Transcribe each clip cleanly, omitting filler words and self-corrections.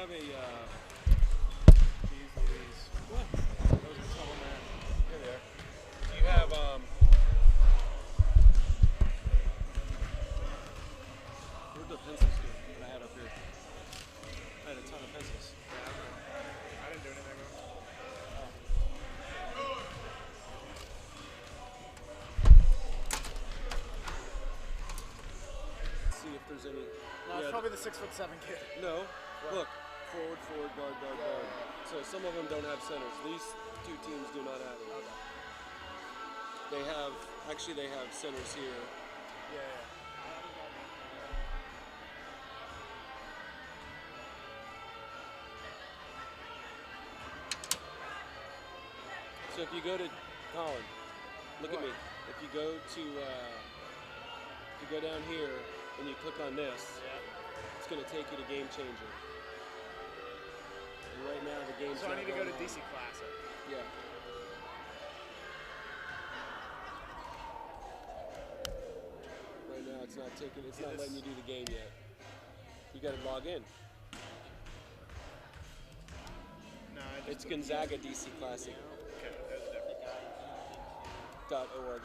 have a, Jeez Louise. what? That was a trouble, man. Here they are. Do you have, where'd the pencils go that I had up here? I had a ton of pencils. Yeah, I didn't do anything, man. Let's see if there's any. No, it's probably the 6'7" kid. No. What? Look. Forward, forward, guard, guard, Yeah, guard. yeah, yeah. So some of them don't have centers. These two teams do not have them. Okay. They have, actually they have centers here. Yeah, yeah. So if you go to Colin, look at What? me. If you go to, if you go down here and you click on this, Yeah. it's going to take you to Game Changer. And right now the game's So I not need to go going to on. DC Classic. Yeah. Right now it's not taking, it's not letting you do the game yet. You got to log in. No, I just It's Gonzaga DC Classic. Okay, there's a different. .org.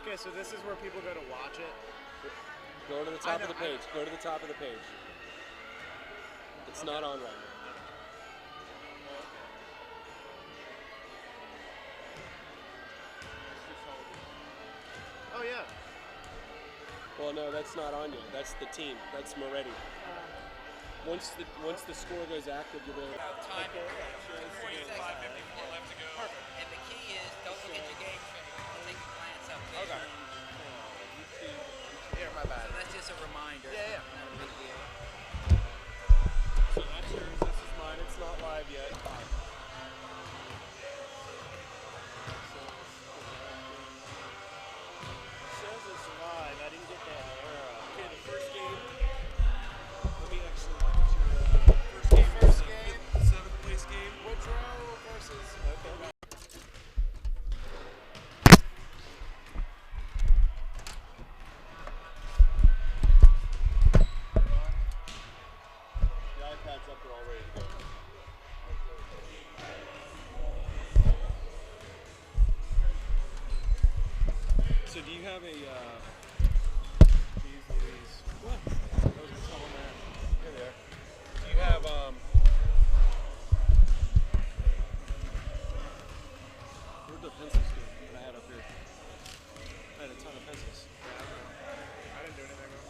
Okay, so this is where people go to watch it. Go to the top of know, the page. Go to the top of the page. It's not on right now. Oh yeah. Well, no, that's not on yet. That's the team. That's Moretti. Once the score goes active, you'll be able to. Time 45, 54 left to go. Perfect. And the key is don't look at your game sheet. Take a glance up there. Okay. Here, my bad. So that's just a reminder. Yeah, yeah. Not a big deal. So that's yours. This is mine. It's not live yet. Says it's live. I didn't get that arrow. Okay, the first game. Let me actually look at your first game. First is the seventh place game. Woodrow versus. Okay. The iPad's up there all ready to go. So do you have a, Jeez Louise. what? That was a trouble, man. Here they are. Do you have, where'd the pencils go that I had up here? I had a ton of pencils. Yeah, I didn't do anything, man.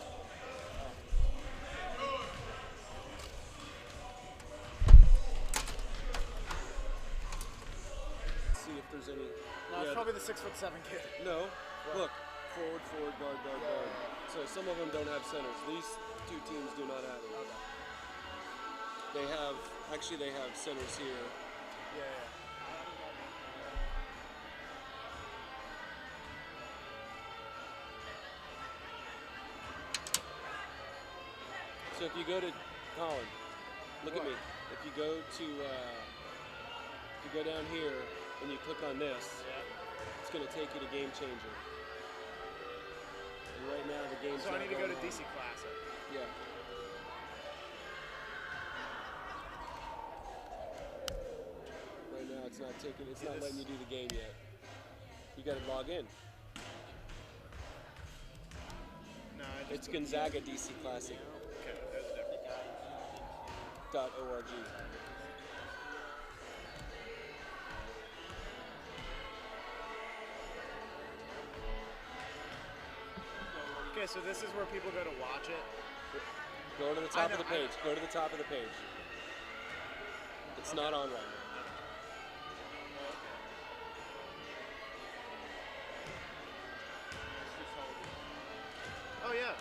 Let's see if there's any. No, it's probably the 6'7" kid. No. What? Look. Forward, forward, guard, guard, Yeah, guard. yeah, So some of them don't have centers. These two teams do not have them. Okay. They have, actually they have centers here. Yeah, yeah. So if you go to Colin, look at What? me. If you go to, if you go down here and you click on this, Yeah. it's going to take you to Game Changer. And right now the game's So I not need to go to going on. DC Classic. Yeah. Right now it's not taking, it's not letting you do the game yet. You got to log in. No, I just. It's Gonzaga DC Classic. Okay, there's a different. .org. Okay, so this is where people go to watch it. Go to the top of know, the page. Go to the top of the page. It's not on right now. Oh yeah.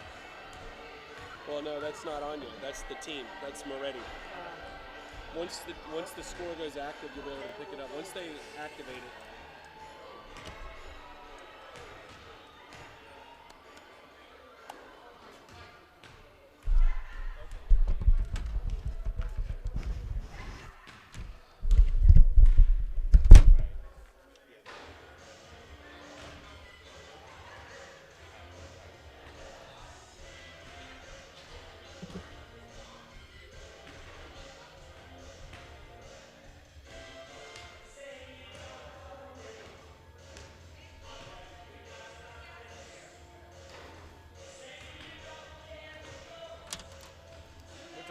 Well, no, that's not on yet. That's the team. That's Moretti. Once the score goes active, you'll be able to pick it up. Once they activate it.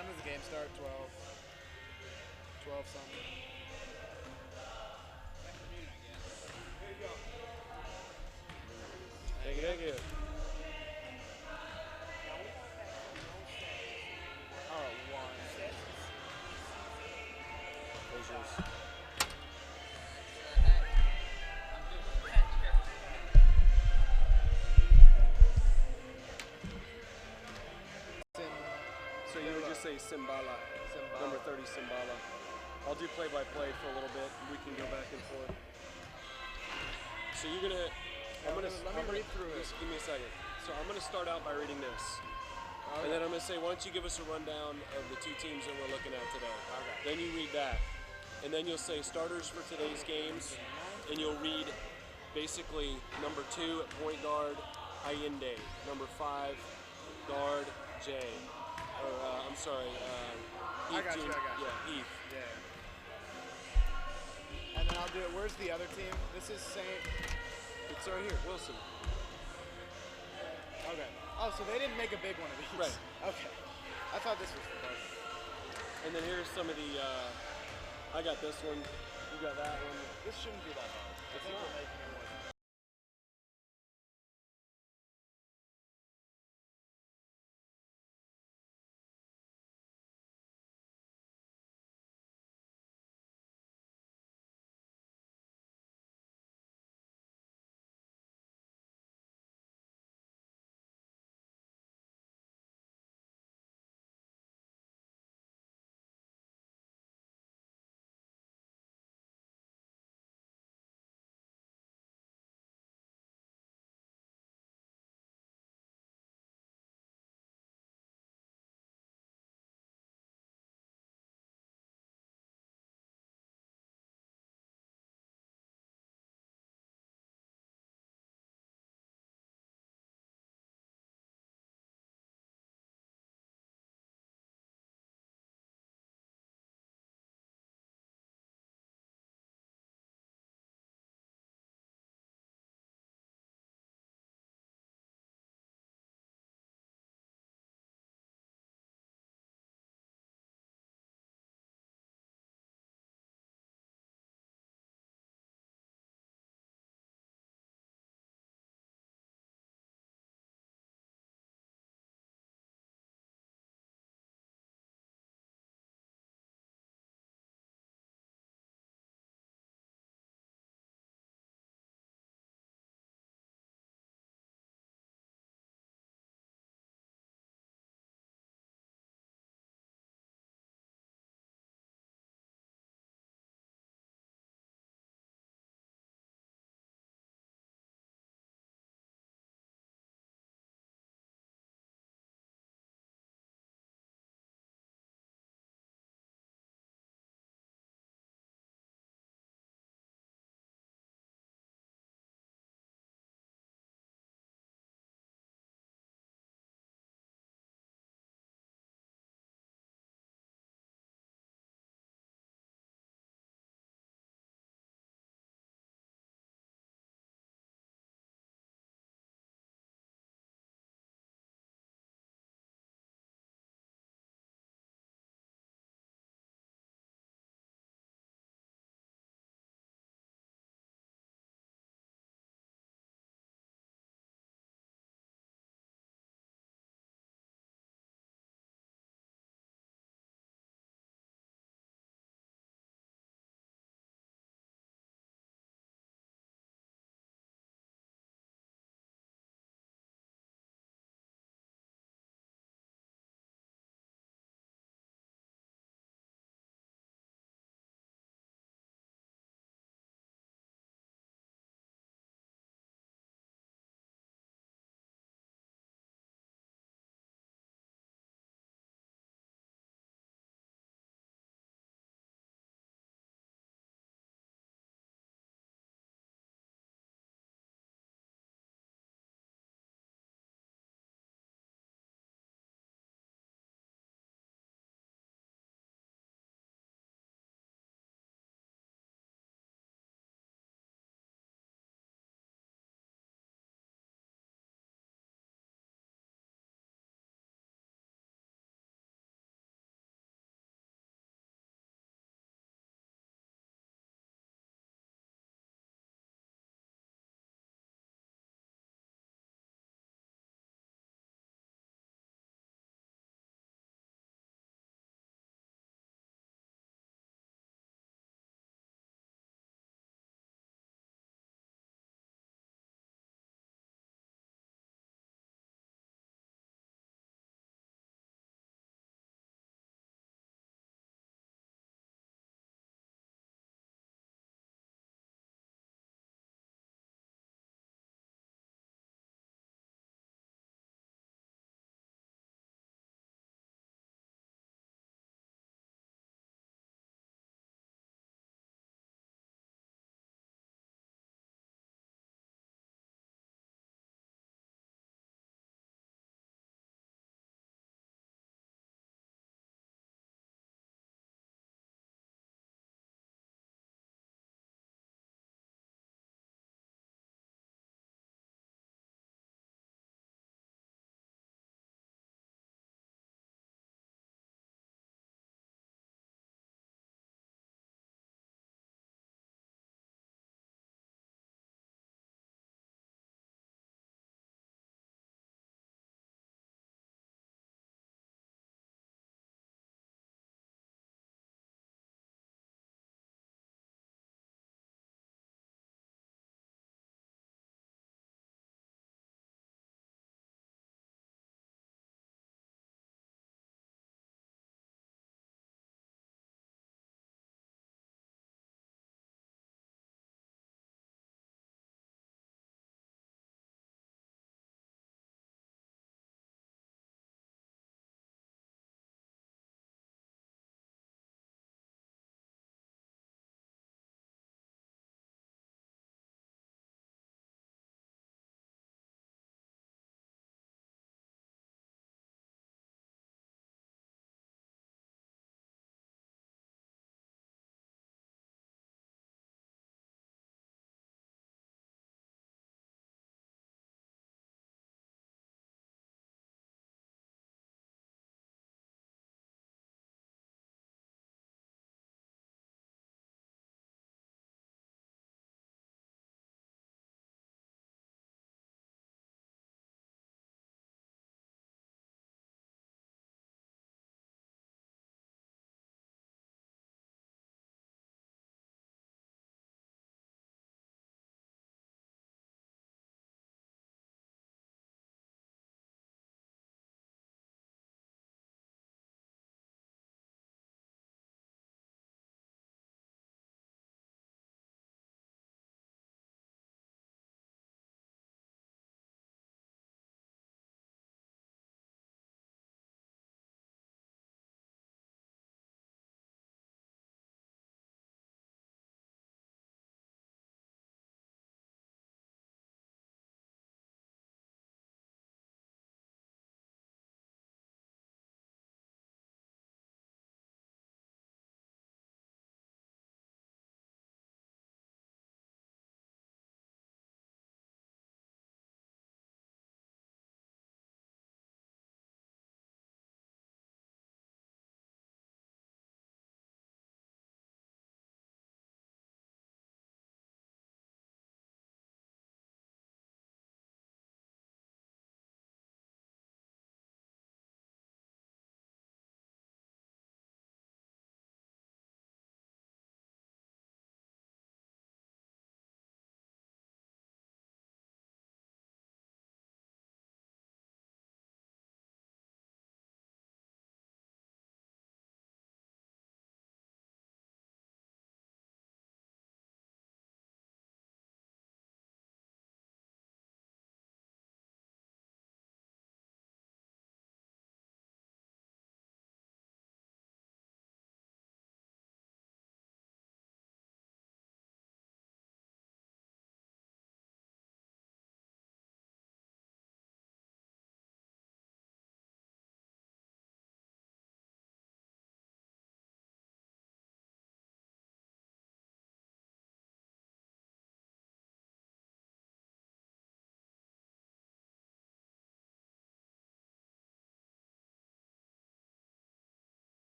time does the game start? 12. 12 something. Afternoon, I guess. Thank you. Oh, 1. Those yours. I'm good with that. So you would just say Simbala. Number 30 Simbala. I'll do play-by-play for a little bit. We can go back and forth. So you're gonna. Let me read through it. Just give me a second. So I'm gonna start out by reading this, Okay. and then I'm gonna say, why don't you give us a rundown of the two teams that we're looking at today? Okay. Then you read that, and then you'll say starters for today's games, and you'll read basically number 2 at point guard, Allende. Number 5, guard, Jay. Or I'm sorry, Heath. I got you. Yeah, Heath. Yeah. And then I'll do it. Where's the other team? This is St. It's right here, Wilson. Okay. Oh, so they didn't make a big one of these. Right. Okay. I thought this was for both. And then here's some of the. I got this one. You got that one. This shouldn't be that hard. I think we're making it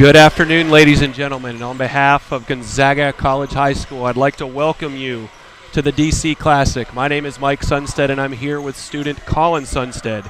Good afternoon, ladies and gentlemen. And on behalf of Gonzaga College High School, I'd like to welcome you to the DC Classic. My name is Mike Sunstead, and I'm here with student Colin Sunstead.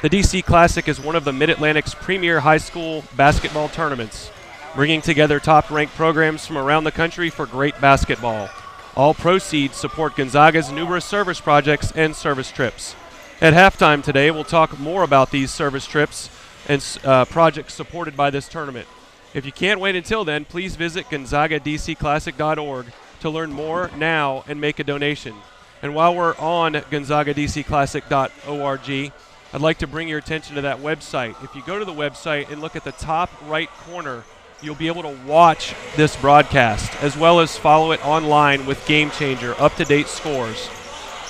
The DC Classic is one of the Mid-Atlantic's premier high school basketball tournaments, bringing together top-ranked programs from around the country for great basketball. All proceeds support Gonzaga's numerous service projects and service trips. At halftime today, we'll talk more about these service trips and projects supported by this tournament. If you can't wait until then, please visit GonzagaDCClassic.org to learn more now and make a donation. And while we're on GonzagaDCClassic.org, I'd like to bring your attention to that website. If you go to the website and look at the top right corner, you'll be able to watch this broadcast as well as follow it online with Game Changer, up-to-date scores.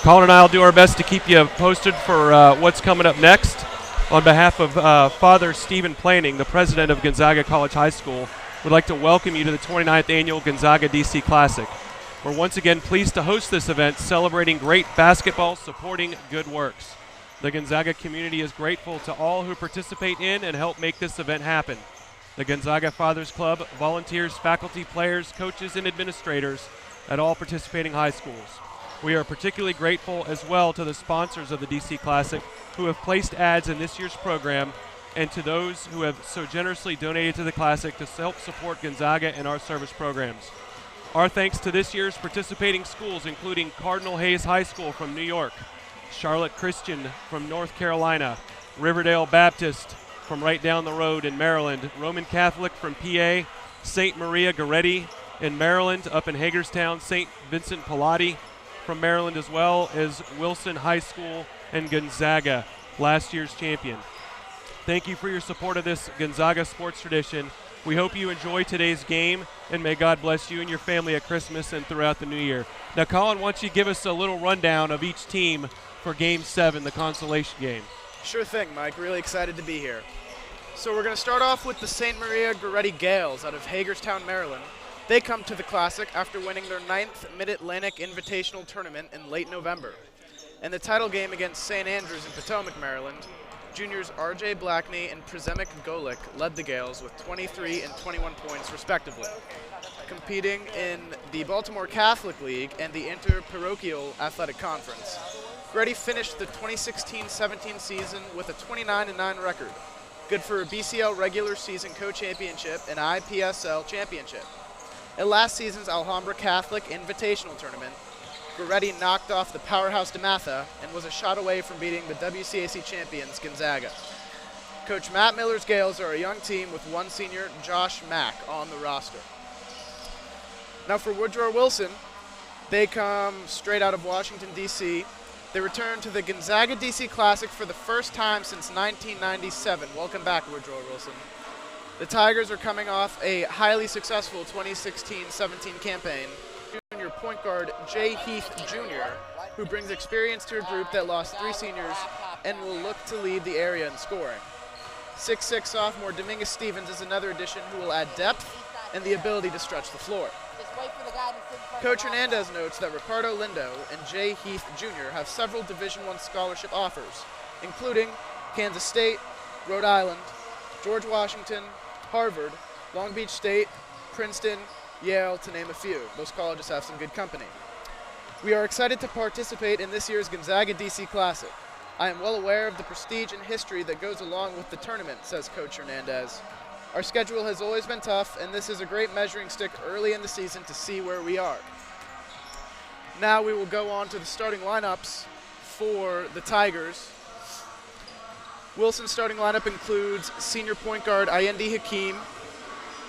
Colin and I will do our best to keep you posted for what's coming up next. On behalf of Father Stephen Planning, the president of Gonzaga College High School, we'd like to welcome you to the 29th Annual Gonzaga DC Classic. We're once again pleased to host this event celebrating great basketball supporting good works. The Gonzaga community is grateful to all who participate in and help make this event happen. The Gonzaga Fathers Club volunteers, faculty, players, coaches, and administrators at all participating high schools. We are particularly grateful as well to the sponsors of the DC Classic who have placed ads in this year's program, and to those who have so generously donated to the Classic to help support Gonzaga and our service programs. Our thanks to this year's participating schools, including Cardinal Hayes High School from New York, Charlotte Christian from North Carolina, Riverdale Baptist from right down the road in Maryland, Roman Catholic from PA, St. Maria Goretti in Maryland, up in Hagerstown, St. Vincent Pallotti from Maryland, as well as Wilson High School and Gonzaga, last year's champion. Thank you for your support of this Gonzaga sports tradition. We hope you enjoy today's game, and may God bless you and your family at Christmas and throughout the new year. Now, Colin, why don't you give us a little rundown of each team for Game 7, the consolation game? Sure thing, Mike. Really excited to be here. So we're going to start off with the St. Maria Goretti Gales out of Hagerstown, Maryland. They come to the Classic after winning their 9th Mid-Atlantic Invitational Tournament in late November. In the title game against St. Andrews in Potomac, Maryland, juniors R.J. Blackney and Przemek Golik led the Gales with 23 and 21 points respectively. Competing in the Baltimore Catholic League and the Interparochial Athletic Conference, Goretti finished the 2016-17 season with a 29-9 record, good for a BCL regular season co-championship and IPSL championship. At last season's Alhambra Catholic Invitational Tournament, Goretti knocked off the powerhouse DeMatha and was a shot away from beating the WCAC champions Gonzaga. Coach Matt Miller's Gales are a young team with one senior, Josh Mack, on the roster. Now for Woodrow Wilson, they come straight out of Washington, D.C. They return to the Gonzaga DC Classic for the first time since 1997. Welcome back, Woodrow Wilson. The Tigers are coming off a highly successful 2016-17 campaign. Junior point guard Jay Heath Jr., who brings experience to a group that lost 3 seniors and will look to lead the area in scoring. 6'6" sophomore Dominguez Stevens is another addition who will add depth and the ability to stretch the floor. Coach Hernandez notes that Ricardo Lindo and Jay Heath Jr. have several Division I scholarship offers, including Kansas State, Rhode Island, George Washington, Harvard, Long Beach State, Princeton, Yale, to name a few. Those colleges have some good company. We are excited to participate in this year's Gonzaga DC Classic. I am well aware of the prestige and history that goes along with the tournament, says Coach Hernandez. Our schedule has always been tough, and this is a great measuring stick early in the season to see where we are. Now we will go on to the starting lineups for the Tigers. Wilson's starting lineup includes senior point guard Ayendi Hakeem,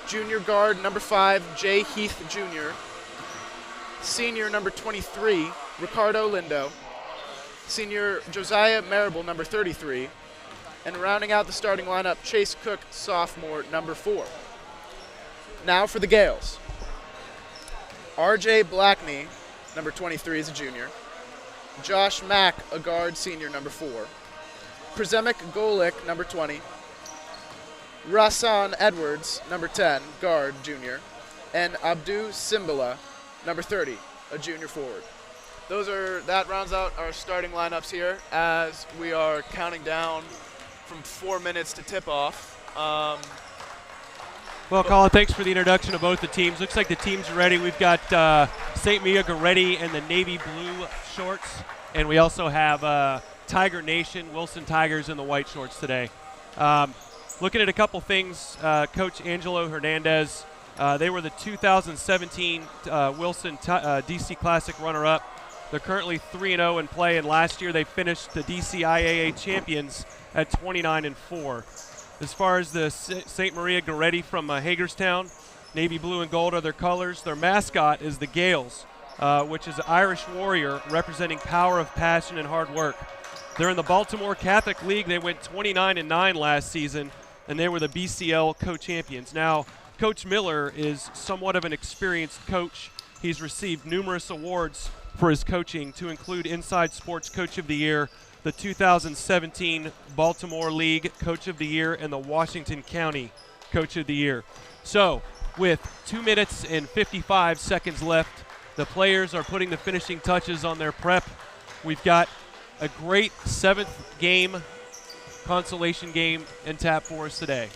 junior guard number 5, Jay Heath Jr., senior number 23, Ricardo Lindo, senior Josiah Marable, number 33, and rounding out the starting lineup, Chase Cook, sophomore, number 4. Now for the Gales. R.J. Blackney, number 23, is a junior. Josh Mack, a guard, senior, number 4. Przemek Golik, number 20. Rasan Edwards, number 10, guard, junior. And Abdu Simbala, number 30, a junior forward. That rounds out our starting lineups here as we are counting down from 4 minutes to tip-off. Well, Colin, thanks for the introduction of both the teams. Looks like the teams are ready. We've got St. Maria Goretti and the navy blue shorts, and we also have Tiger Nation, Wilson Tigers in the white shorts today. Looking at a couple things, Coach Angelo Hernandez, they were the 2017 Wilson DC Classic runner-up. They're currently 3-0 in play, and last year they finished the DCIAA champions at 29-4. As far as the St. Maria Goretti from Hagerstown, navy blue and gold are their colors. Their mascot is the Gales, which is an Irish warrior representing power of passion and hard work. They're in the Baltimore Catholic League. They went 29-9 last season, and they were the BCL co-champions. Now, Coach Miller is somewhat of an experienced coach. He's received numerous awards for his coaching, to include Inside Sports Coach of the Year, the 2017 Baltimore League Coach of the Year, and the Washington County Coach of the Year. So, with 2 minutes and 55 seconds left, the players are putting the finishing touches on their prep. We've got a great 7th game, consolation game, in tap for us today.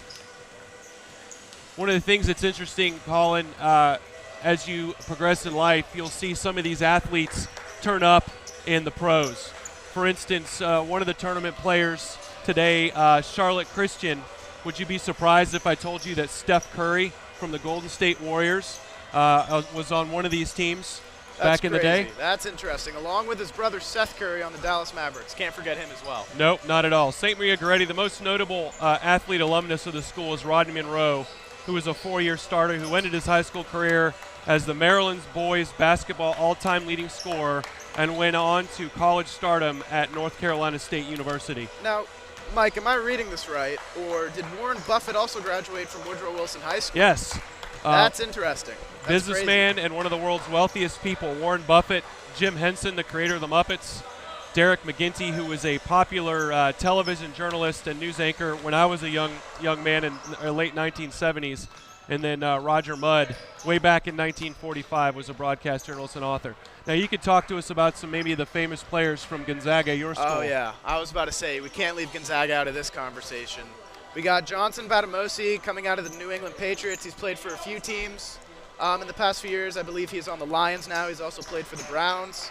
One of the things that's interesting, Colin, as you progress in life, you'll see some of these athletes turn up in the pros. For instance, one of the tournament players today, Charlotte Christian, would you be surprised if I told you that Steph Curry from the Golden State Warriors was on one of these teams back in the day? That's interesting. Along with his brother Seth Curry on the Dallas Mavericks. Can't forget him as well. Nope, not at all. St. Maria Goretti, the most notable athlete alumnus of the school is Rodney Monroe, who was a 4-year starter who ended his high school career as the Maryland's boys basketball all-time leading scorer and went on to college stardom at North Carolina State University. Now, Mike, am I reading this right? Or did Warren Buffett also graduate from Woodrow Wilson High School? Yes. That's interesting. That's businessman crazy. And one of the world's wealthiest people, Warren Buffett, Jim Henson, the creator of the Muppets, Derek McGinty, who was a popular television journalist and news anchor when I was a young man in the late 1970s, and then Roger Mudd, way back in 1945, was a broadcast journalist and author. Now, you could talk to us about some maybe the famous players from Gonzaga, your school. Oh, yeah. I was about to say, we can't leave Gonzaga out of this conversation. We got Johnson Batamosi coming out of the New England Patriots. He's played for a few teams in the past few years. I believe he's on the Lions now. He's also played for the Browns.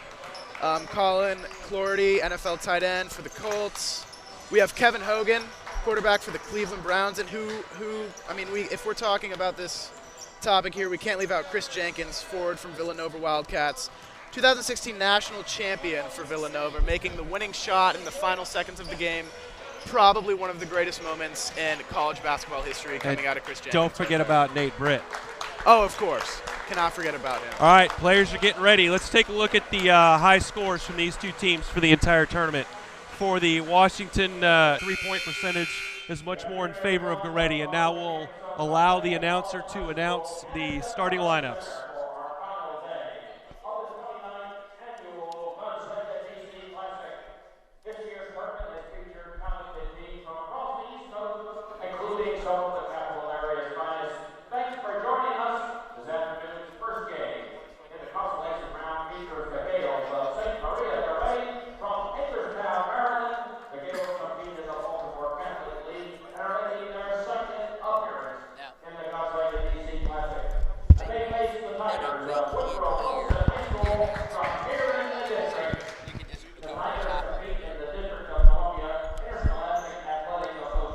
Colin Clorty, NFL tight end for the Colts. We have Kevin Hogan, quarterback for the Cleveland Browns, and if we're talking about this topic here, we can't leave out Chris Jenkins, forward from Villanova Wildcats, 2016 national champion for Villanova, making the winning shot in the final seconds of the game. Probably one of the greatest moments in college basketball history coming out of Chris Jenkins. Don't forget about Nate Britt. Oh, of course. Cannot forget about him. All right, players are getting ready. Let's take a look at the high scores from these two teams for the entire tournament. For the Washington, three-point percentage is much more in favor of Goretti, and now we'll allow the announcer to announce the starting lineups.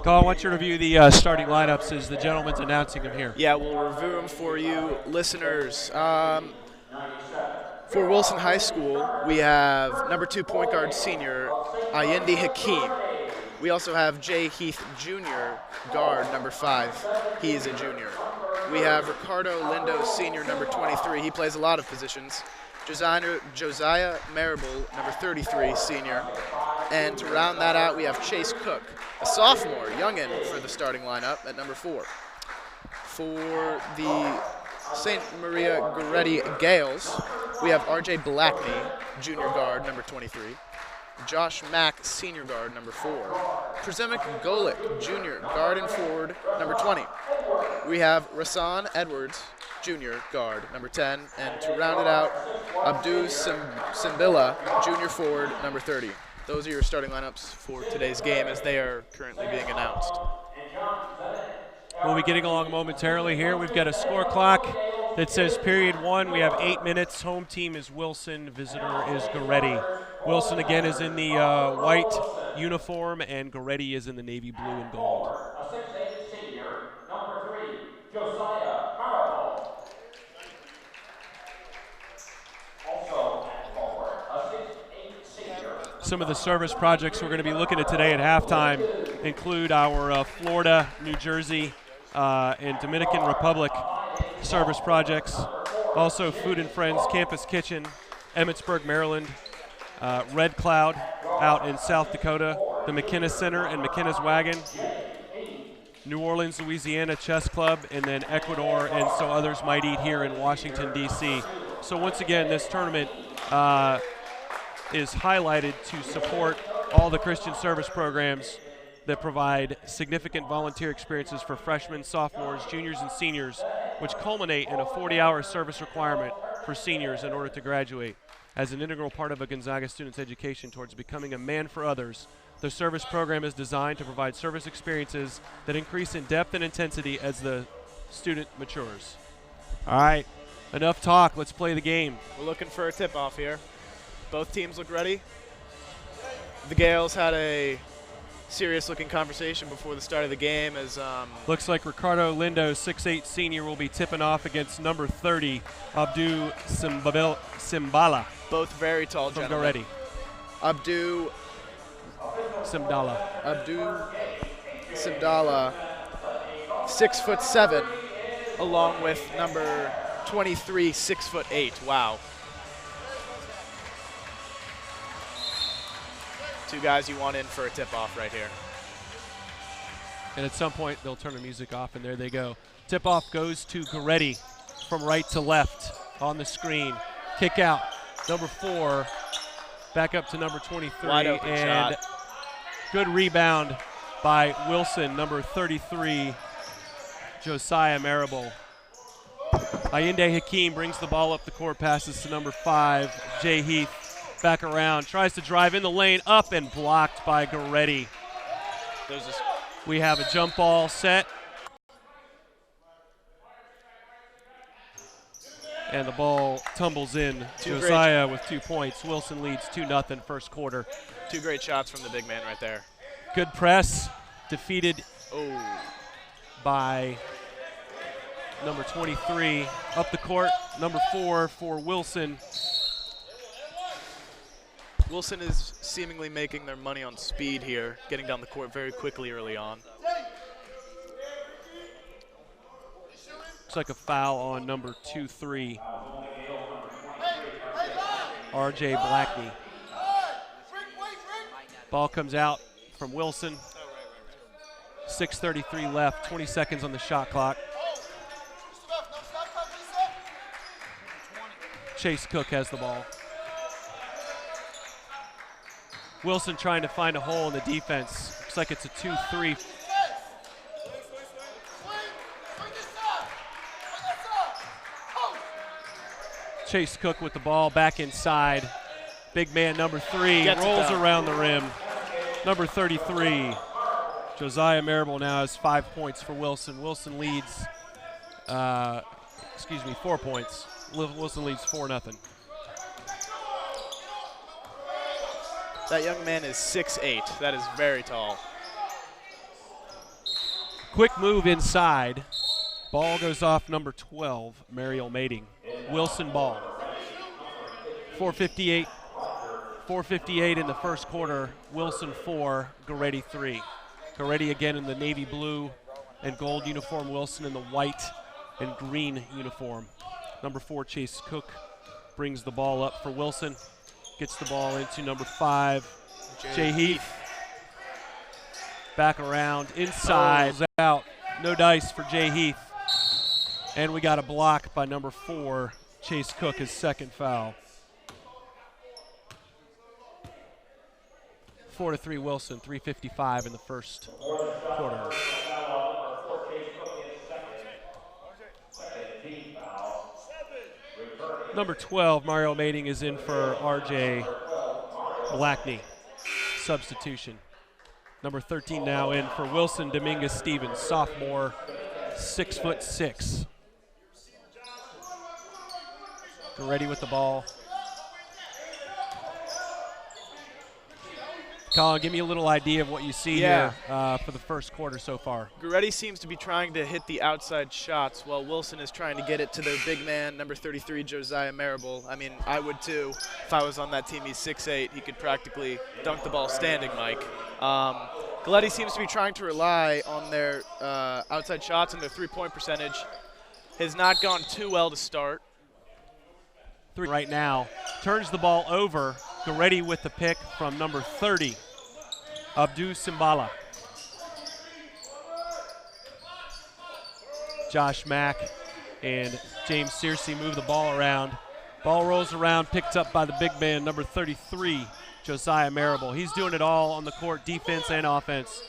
Colin, why don't you review the starting lineups as the gentleman's announcing them here? Yeah, we'll review them for you listeners. For Wilson High School, we have number 2 point guard senior Ayindi Hakeem. We also have Jay Heath Jr., guard number 5. He is a junior. We have Ricardo Lindo Sr., number 23. He plays a lot of positions. Josiah Marable, number 33, senior. And to round that out, we have Chase Cook, a sophomore, youngin' for the starting lineup at number 4. For the St. Maria Goretti Gales, we have R.J. Blackney, junior guard, number 23. Josh Mack, senior guard, number 4. Przemek Golik, junior, guard and forward, number 20. We have Rasan Edwards, junior, guard, number 10. And to round it out, Abdu Simbila, junior forward, number 30. Those are your starting lineups for today's game as they are currently being announced. We'll be getting along momentarily here. We've got a score clock that says period 1. We have 8 minutes. Home team is Wilson. Visitor is Goretti. Wilson again is in the white uniform, and Goretti is in the navy blue and gold. A 6'8" senior, number 3, Josiah Marable. Also at forward, a 6'8" senior. Some of the service projects we're going to be looking at today at halftime include our Florida, New Jersey, and Dominican Republic service projects. Also Food and Friends Campus Kitchen, Emmitsburg, Maryland, Red Cloud out in South Dakota, the McKenna Center and McKenna's Wagon, New Orleans, Louisiana Chess Club, and then Ecuador, and so others might eat here in Washington, D.C. So once again, this tournament is highlighted to support all the Christian service programs that provide significant volunteer experiences for freshmen, sophomores, juniors, and seniors, which culminate in a 40-hour service requirement for seniors in order to graduate. As an integral part of a Gonzaga student's education towards becoming a man for others, the service program is designed to provide service experiences that increase in depth and intensity as the student matures. All right, enough talk. Let's play the game. We're looking for a tip-off here. Both teams look ready. The Gales had a serious-looking conversation before the start of the game as looks like Ricardo Lindo, 6'8" senior, will be tipping off against number 30, Abdu Simbala. Both very tall from gentlemen. Goretti. Abdu Simdala. 6'7", along with number 23, 6'8". Wow. Two guys you want in for a tip-off right here. And at some point, they'll turn the music off, and there they go. Tip-off goes to Goretti from right to left on the screen. Kick out, number 4, back up to number 23. Wide open and shot. Good rebound by Wilson, number 33, Josiah Marable. Allende Hakeem brings the ball up the court, passes to number 5, Jay Heath. Back around, tries to drive in the lane, up and blocked by Goretti. We have a jump ball set. And the ball tumbles in. Josiah with 2 points. Wilson leads 2-0 first quarter. Two great shots from the big man right there. Good press, defeated by number 23. Up the court, number 4 for Wilson. Wilson is seemingly making their money on speed here, getting down the court very quickly early on. Looks like a foul on number 2-3, R.J. Blackney. Ball comes out from Wilson. 6:33 left, 20 seconds on the shot clock. Chase Cook has the ball. Wilson trying to find a hole in the defense. Looks like it's a 2-3. Chase Cook with the ball back inside. Big man number 3 rolls around the rim. Number 33, Josiah Marable now has 5 points for Wilson. Wilson leads, 4 points. Wilson leads 4-0. That young man is 6'8". That is very tall. Quick move inside. Ball goes off number 12, Mariel Mating. Wilson ball. 4:58 in the first quarter. Wilson 4, Goretti 3. Goretti again in the navy blue and gold uniform. Wilson in the white and green uniform. Number 4, Chase Cook, brings the ball up for Wilson. Gets the ball into number 5, Jay Heath. Back around, inside, out. No dice for Jay Heath. And we got a block by number 4, Chase Cook, his second foul. 4-3 Wilson, 3:55 in the first quarter. Number 12, Mario Mating, is in for R.J. Blackney. Substitution. Number 13 now in for Wilson Dominguez Stevens, sophomore, 6'6". Goretti with the ball. Colin, give me a little idea of what you see here for the first quarter so far. Goretti seems to be trying to hit the outside shots while Wilson is trying to get it to their big man, number 33, Josiah Marable. I mean, I would too. If I was on that team, he's 6'8". He could practically dunk the ball standing, Mike. Goretti seems to be trying to rely on their outside shots, and their three-point percentage has not gone too well to start. Right now, turns the ball over. Goretti with the pick from number 30, Abdou Simbala. Josh Mack and James Searcy move the ball around. Ball rolls around, picked up by the big man, number 33, Josiah Marable. He's doing it all on the court, defense and offense.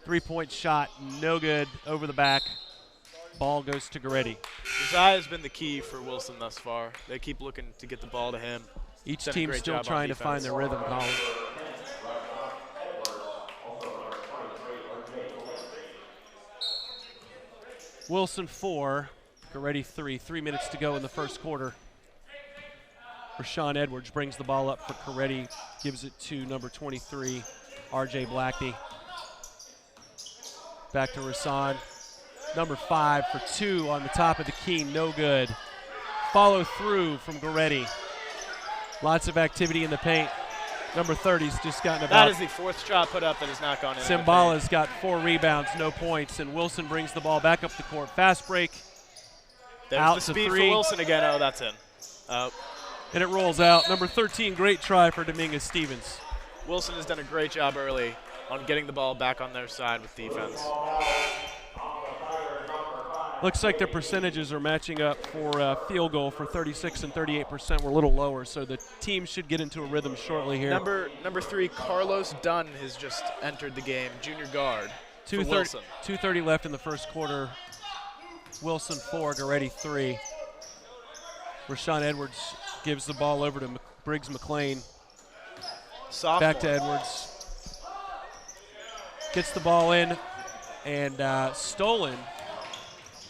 Three-point shot, no good, over the back. Ball goes to Goretti. Josiah has been the key for Wilson thus far. They keep looking to get the ball to him. Each team still trying to find their rhythm, Colin. Wilson 4, Goretti 3. 3 minutes to go in the first quarter. Rashawn Edwards brings the ball up for Goretti, gives it to number 23, R.J. Blackney. Back to Rashawn. Number 5 for 2 on the top of the key, no good. Follow through from Goretti. Lots of activity in the paint. Number 30's just gotten about. That is the fourth shot put up that has not gone in. Simbala's got 4 rebounds, no points, and Wilson brings the ball back up the court. Fast break. There's out the to speed 3. for Wilson again. Oh, that's in. And it rolls out. Number 13, great try for Dominguez Stevens. Wilson has done a great job early on getting the ball back on their side with defense. Looks like their percentages are matching up for field goal for 36 and 38%. We're a little lower, so the team should get into a rhythm shortly here. Number 3, Carlos Dunn has just entered the game, junior guard. 2:30 left in the first quarter. Wilson 4, Goretti 3. Rashawn Edwards gives the ball over to Briggs McLean. Sophomore. Back to Edwards. Gets the ball in and stolen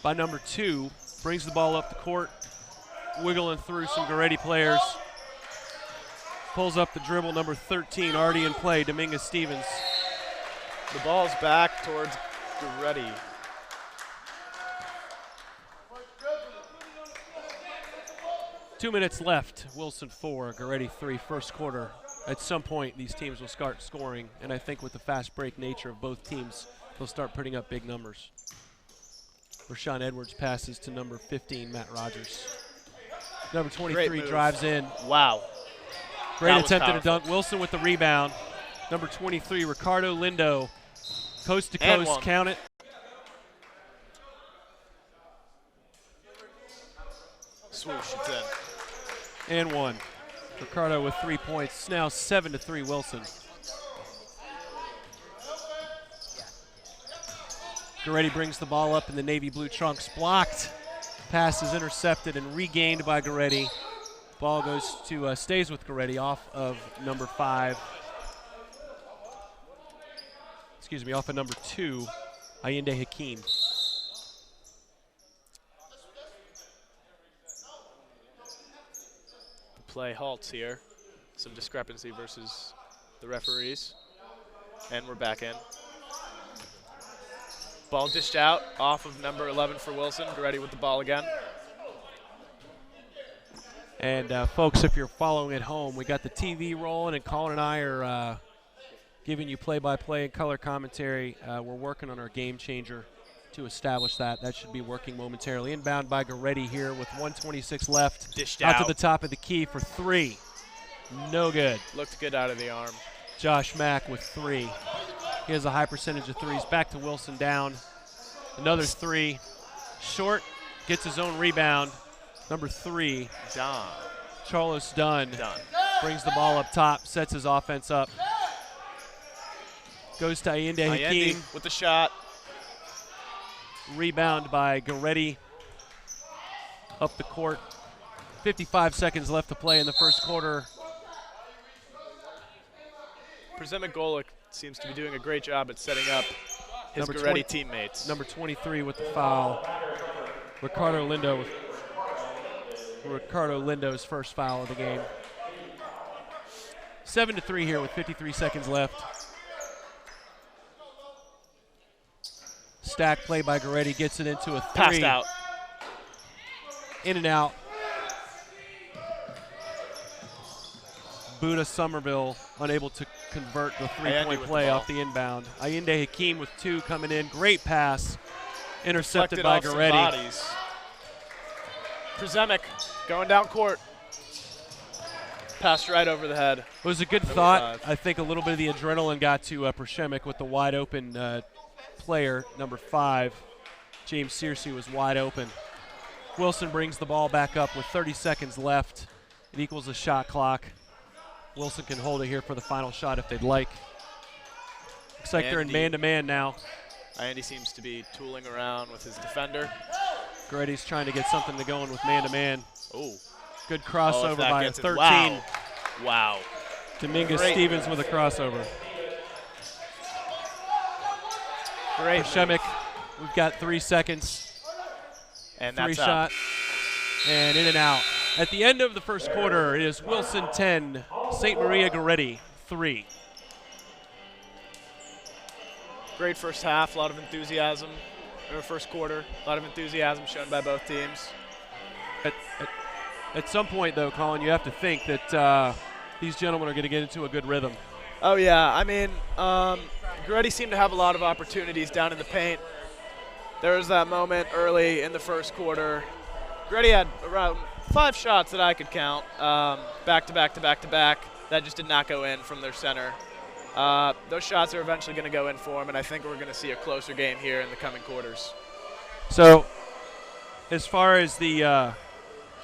by number 2, brings the ball up the court, wiggling through some Goretti players. Pulls up the dribble, number 13, already in play, Dominguez Stevens. The ball's back towards Goretti. Two minutes left, Wilson 4, Goretti 3, first quarter. At some point, these teams will start scoring, and I think with the fast break nature of both teams, they'll start putting up big numbers. Rashawn Edwards passes to number 15, Matt Rogers. Number 23 drives in. Wow. Great attempt at a dunk. Wilson with the rebound. Number 23, Ricardo Lindo. Coast to coast, count it. Swoosh, it's in. And 1. Ricardo with 3 points. It's now 7-3 Wilson. Goretti brings the ball up in the navy blue trunks. Blocked. Pass is intercepted and regained by Goretti. Ball goes to, stays with Goretti off of number 5. Excuse me, off of number 2, Allende Hakeem. The play halts here. Some discrepancy versus the referees. And we're back in. Ball dished out off of number 11 for Wilson. Goretti with the ball again. And folks, if you're following at home, we got the TV rolling, and Colin and I are giving you play-by-play and color commentary. We're working on our game changer to establish that. That should be working momentarily. Inbound by Goretti here with 1:26 left. Dished out out to the top of the key for 3. No good. Looked good out of the arm. Josh Mack with 3. He has a high percentage of 3s. Back to Wilson down. Another 3. Short, gets his own rebound. Number 3. Dunn. Charles Dunn. Brings the ball up top, sets his offense up. Goes to Allende Hakeem. With the shot. Rebound by Goretti. Up the court. 55 seconds left to play in the first quarter. Przemek Golic seems to be doing a great job at setting up his Goretti teammates. Number 23 with the foul. Ricardo Lindo's first foul of the game. 7-3 here with 53 seconds left. Stack play by Goretti, gets it into a three. Passed out. In and out. Buddha Somerville unable to convert the three-point play off the inbound. Allende Hakeem with 2 coming in. Great pass. Intercepted by Goretti. Przemyk going down court. Passed right over the head. It was a good thought. I think a little bit of the adrenaline got to Przemyk with the wide open player, number 5. James Searcy was wide open. Wilson brings the ball back up with 30 seconds left. It equals the shot clock. Wilson can hold it here for the final shot if they'd like. Looks like they're in man-to-man now. Andy seems to be tooling around with his defender. Goretti's trying to get something to going with man-to-man. Oh. Good crossover by a 13. Wow. Dominguez Stevens with a crossover. Great. Przemyk, we've got 3 seconds. And Three that's shot. And in and out. At the end of the first quarter, it is Wilson 10, St. Maria Goretti 3. Great first half, a lot of enthusiasm. Or first quarter, a lot of enthusiasm shown by both teams. At some point, though, Colin, you have to think that these gentlemen are going to get into a good rhythm. Oh, yeah. I mean, Goretti seemed to have a lot of opportunities down in the paint. There was that moment early in the first quarter. Goretti had around 5 shots that I could count, back to back to back to back, that just did not go in from their center. Those shots are eventually going to go in for them, and I think we're going to see a closer game here in the coming quarters. So, as far as the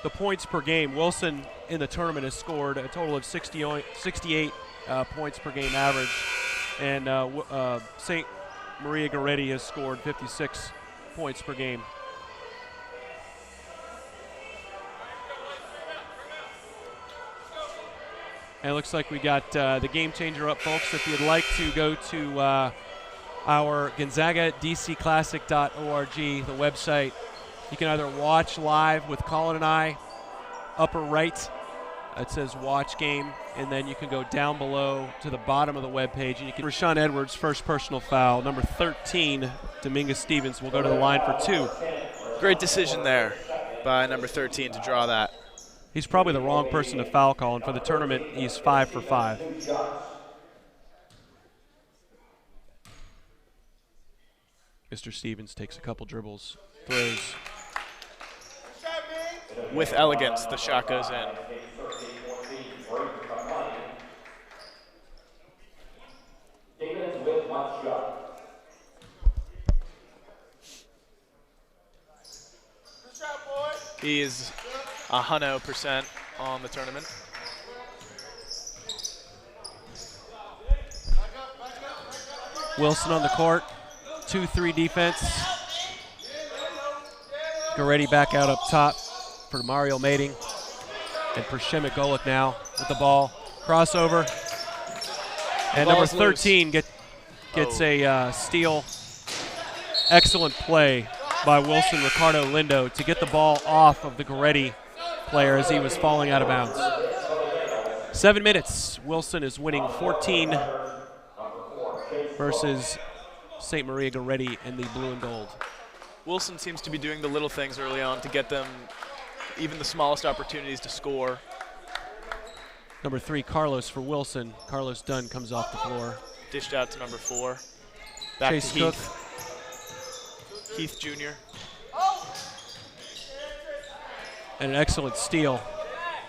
points per game, Wilson in the tournament has scored a total of 68 points per game average, and St. Maria Goretti has scored 56 points per game. And it looks like we got the game changer up, folks. If you'd like to go to our Gonzaga DCClassic.org, the website, you can either watch live with Colin and I, upper right, it says watch game, and then you can go down below to the bottom of the webpage, and you can. Rashawn Edwards, first personal foul. Number 13, Dominguez Stevens, will go to the line for 2. Great decision there by number 13 to draw that. He's probably the wrong person to foul call, and for the tournament, he's 5 for 5. Mr. Stevens takes a couple dribbles, throws. With elegance, the shot goes in. He is 100% on the tournament. Wilson on the court, 2-3 defense. Goretti back out up top for Mario Mating. And Przemyk Golic now with the ball. Crossover. And number 13 gets a steal. Excellent play by Wilson Ricardo Lindo to get the ball off of the Goretti player as he was falling out of bounds. 7 minutes. Wilson is winning 14 versus St. Maria Goretti in the blue and gold. Wilson seems to be doing the little things early on to get them even the smallest opportunities to score. Number 3, Carlos for Wilson. Carlos Dunn comes off the floor. Dished out to number 4. Back Chase to Cook. Heath Jr. And an excellent steal.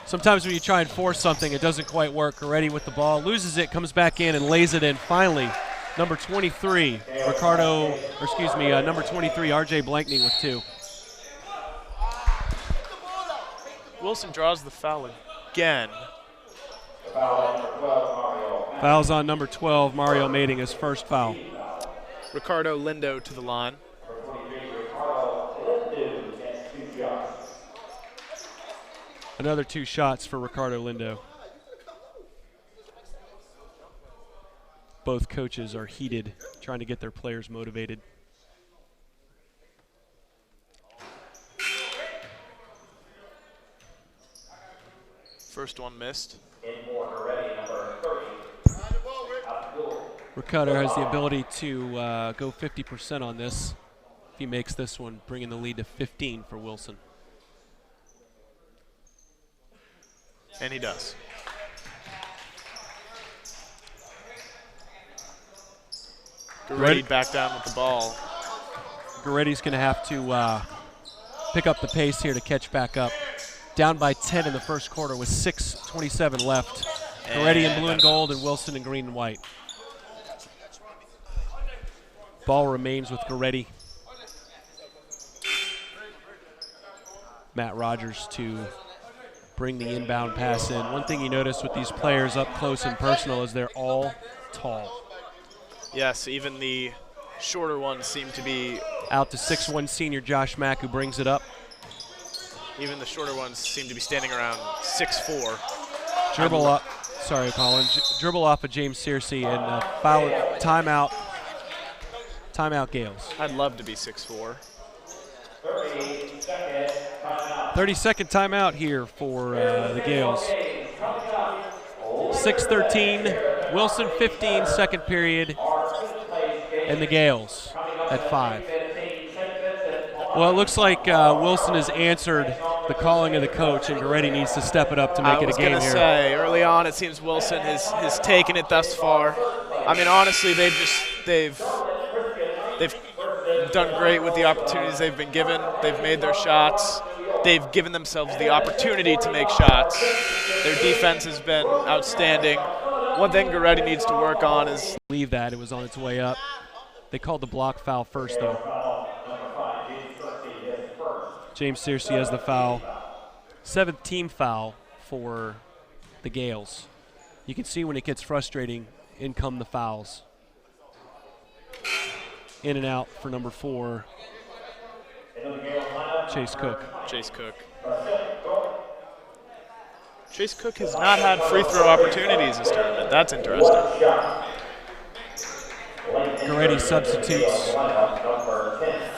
Sometimes when you try and force something, it doesn't quite work. Goretti with the ball, loses it, comes back in and lays it in. Finally, number 23, number 23, R.J. Blankney with 2. Wilson draws the foul again. Fouls on number 12, Mario Mating, his first foul. Ricardo Lindo to the line. Another 2 shots for Ricardo Lindo. both coaches are heated, trying to get their players motivated. First one missed. Ricardo has the ability to go 50% on this. If he makes this one, bringing the lead to 15 for Wilson. And he does. Goretti back down with the ball. Goretti's going to have to pick up the pace here to catch back up. Down by 10 in the first quarter with 6:27 left. Goretti in blue and gold and Wilson in green and white. Ball remains with Goretti. Matt Rogers to bring the inbound pass in. One thing you notice with these players up close and personal is they're all tall. Yes, even the shorter ones seem to be. Out to 6'1" senior Josh Mack, who brings it up. Even the shorter ones seem to be standing around 6'4". Dribble up. Sorry, Colin. Dribble off of James Searcy and foul. Timeout. Timeout, Gales. I'd love to be 6'4". 30-second timeout here for the Gales. 6:13. Wilson 15, second period. And the Gales at 5. Well, it looks like Wilson has answered the calling of the coach, and Goretti needs to step it up to make it a game here. I was going to say, early on, it seems Wilson has taken it thus far. I mean, honestly, they've done great with the opportunities they've been given. They've made their shots. They've given themselves the opportunity to make shots. Their defense has been outstanding. One thing Goretti needs to work on is leave that. It was on its way up. They called the block foul first, though. James Searcy has the foul. 7th team foul for the Gales. You can see when it gets frustrating, in come the fouls. In and out for number 4, Chase Cook. Chase Cook has not had free throw opportunities this tournament. That's interesting. Goretti substitutes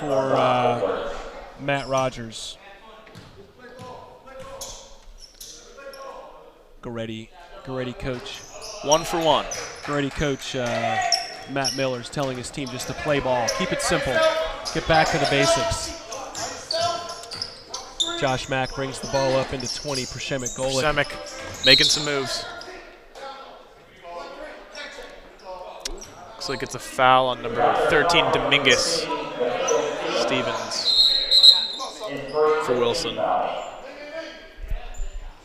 for Matt Rogers. Goretti coach. 1 for 1. Goretti coach Matt Miller's telling his team just to play ball. Keep it simple. Get back to the basics. Josh Mack brings the ball up into 20. Przemek Golik. Przemek making some moves. Looks like it's a foul on number 13, Dominguez. Stevens for Wilson.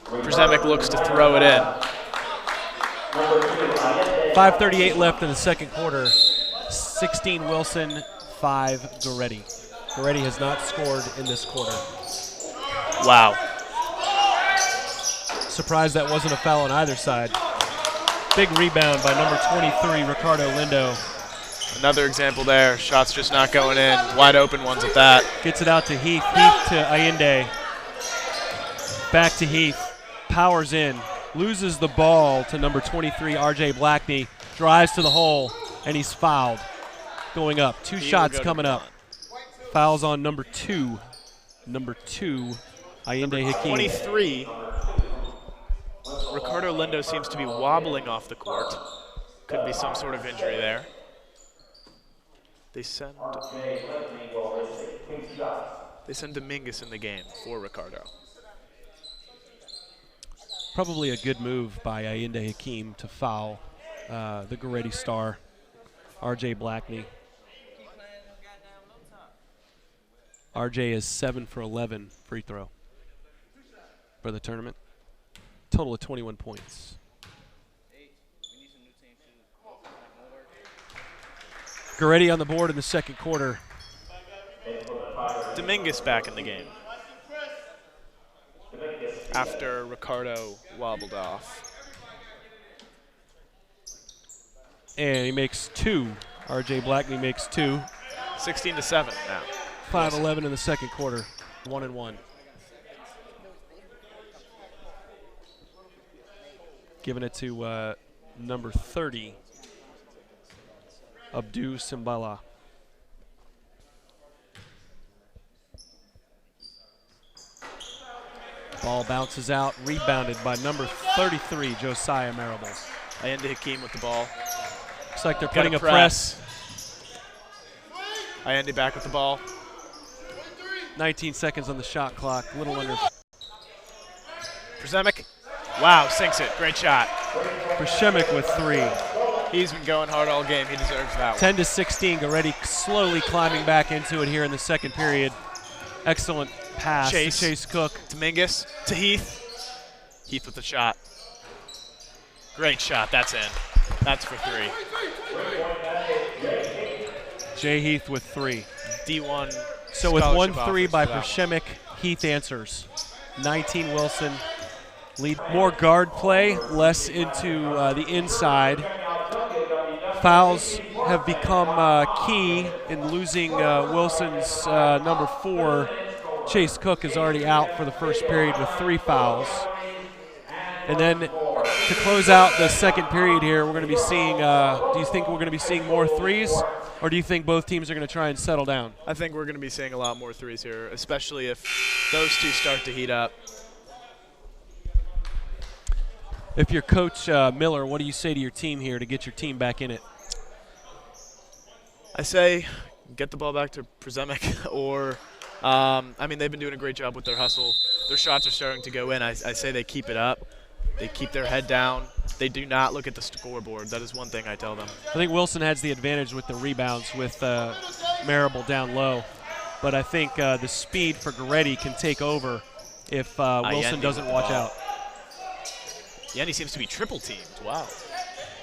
Przemek looks to throw it in. 5:38 left in the second quarter. 16 Wilson, 5 Goretti. Goretti has not scored in this quarter. Wow. Surprised that wasn't a foul on either side. Big rebound by number 23, Ricardo Lindo. Another example there. Shots just not going in. Wide open ones at that. Gets it out to Heath. Heath to Allende. Back to Heath. Powers in. Loses the ball to number 23, R.J. Blackney. Drives to the hole, and he's fouled. Going up. 2 shots coming up. Fouls on number 2. Number 2, Allende Hakeem. 23. Ricardo Lindo seems to be wobbling off the court. Could be some sort of injury there. They send Dominguez in the game for Ricardo. Probably a good move by Allende Hakeem to foul the Goretti star, R.J. Blackney. R.J. is 7 for 11 free throw for the tournament. Total of 21 points. Goretti on the board in the second quarter. Dominguez back in the game after Ricardo wobbled off. And he makes 2. R.J. Blackney makes 2. 16-7 now. 5-11 in the second quarter. 1-1. Giving it to number 30, Abdu Simbala. Ball bounces out, rebounded by number 33, Josiah Marable. Ayende Hakeem with the ball. Looks like they're Got putting a press. Ayende back with the ball. 19 seconds on the shot clock, a little under. Przemic. Wow, sinks it. Great shot. Przemic with 3. He's been going hard all game. He deserves that 10 to 16. Goretti slowly climbing back into it here in the second period. Excellent pass to Chase Cook. Dominguez to Heath. Heath with the shot. Great shot. That's in. That's for 3. Jay Heath with 3. D1. So with 1 scholarship 3 by offers for that Przemic, Heath answers. 19 Wilson. Lead more guard play, less into the inside. Fouls have become key in losing Wilson's number 4. Chase Cook is already out for the first period with 3 fouls. And then to close out the second period here, we're going to be seeing, do you think we're going to be seeing more threes? Or do you think both teams are going to try and settle down? I think we're going to be seeing a lot more threes here, especially if those two start to heat up. If you're Coach Miller, what do you say to your team here to get your team back in it? I say get the ball back to Przemic or, I mean, they've been doing a great job with their hustle. Their shots are starting to go in. I say they keep it up. They keep their head down. They do not look at the scoreboard. That is one thing I tell them. I think Wilson has the advantage with the rebounds with Marable down low. But I think the speed for Goretti can take over if Wilson doesn't watch out. Yandy seems to be triple teamed. Wow.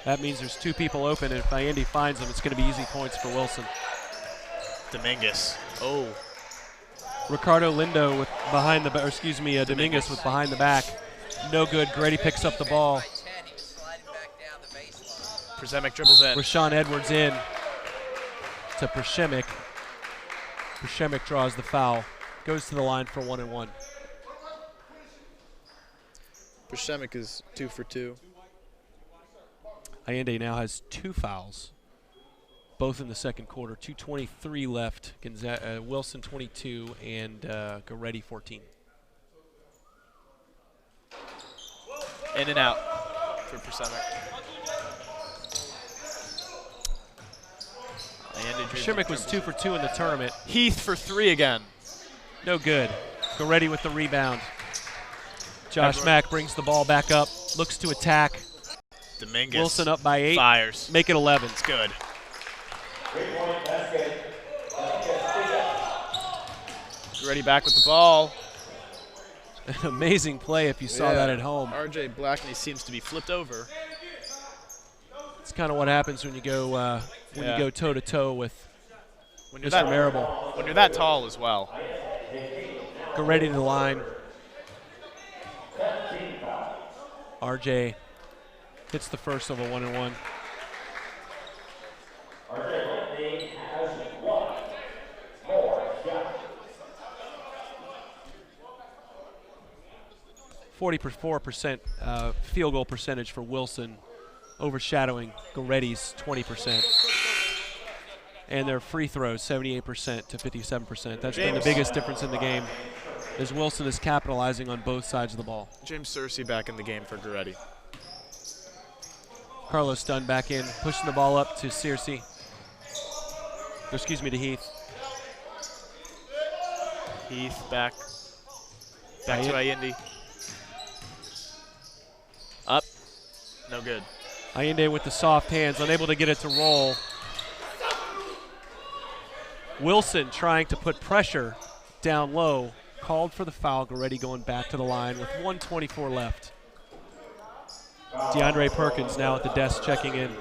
That means there's 2 people open, and if Ayende finds them, it's going to be easy points for Wilson. Dominguez. Oh. Ricardo Lindo with behind the back, or excuse me, Dominguez with behind the back. No good. Goretti picks up the ball. Przemic dribbles in. Rashawn Edwards in to Przemic. Przemic draws the foul. Goes to the line for 1 and 1. Przemic is 2 for 2. Ayende now has 2 fouls, both in the second quarter. 2:23 left. Wilson 22 and Goretti 14. In and out for Przemic. Przemic was 2 for 2 in the tournament. Heath for 3 again. No good. Goretti with the rebound. Josh Mack brings the ball back up, looks to attack. Dominguez. Wilson up by 8. Fires. Make it 11. It's good. Goretti back with the ball. An amazing play if you saw that at home. RJ Blackney seems to be flipped over. It's kind of what happens when you go you go toe to toe with Mr. Marable. When you're that tall as well. Goretti to the line. RJ hits the first of a 1 and 1. 44% field goal percentage for Wilson, overshadowing Goretti's 20%. And their free throws, 78% to 57%. That's been the biggest difference in the game, as Wilson is capitalizing on both sides of the ball. James Searcy back in the game for Goretti. Carlos Dunn back in, pushing the ball up to Searcy. Excuse me, to Heath. Heath back. Back to Ayende. Up. No good. Ayende with the soft hands, unable to get it to roll. Wilson trying to put pressure down low. Called for the foul. Goretti going back to the line with 1:24 left. DeAndre Perkins now at the desk checking in.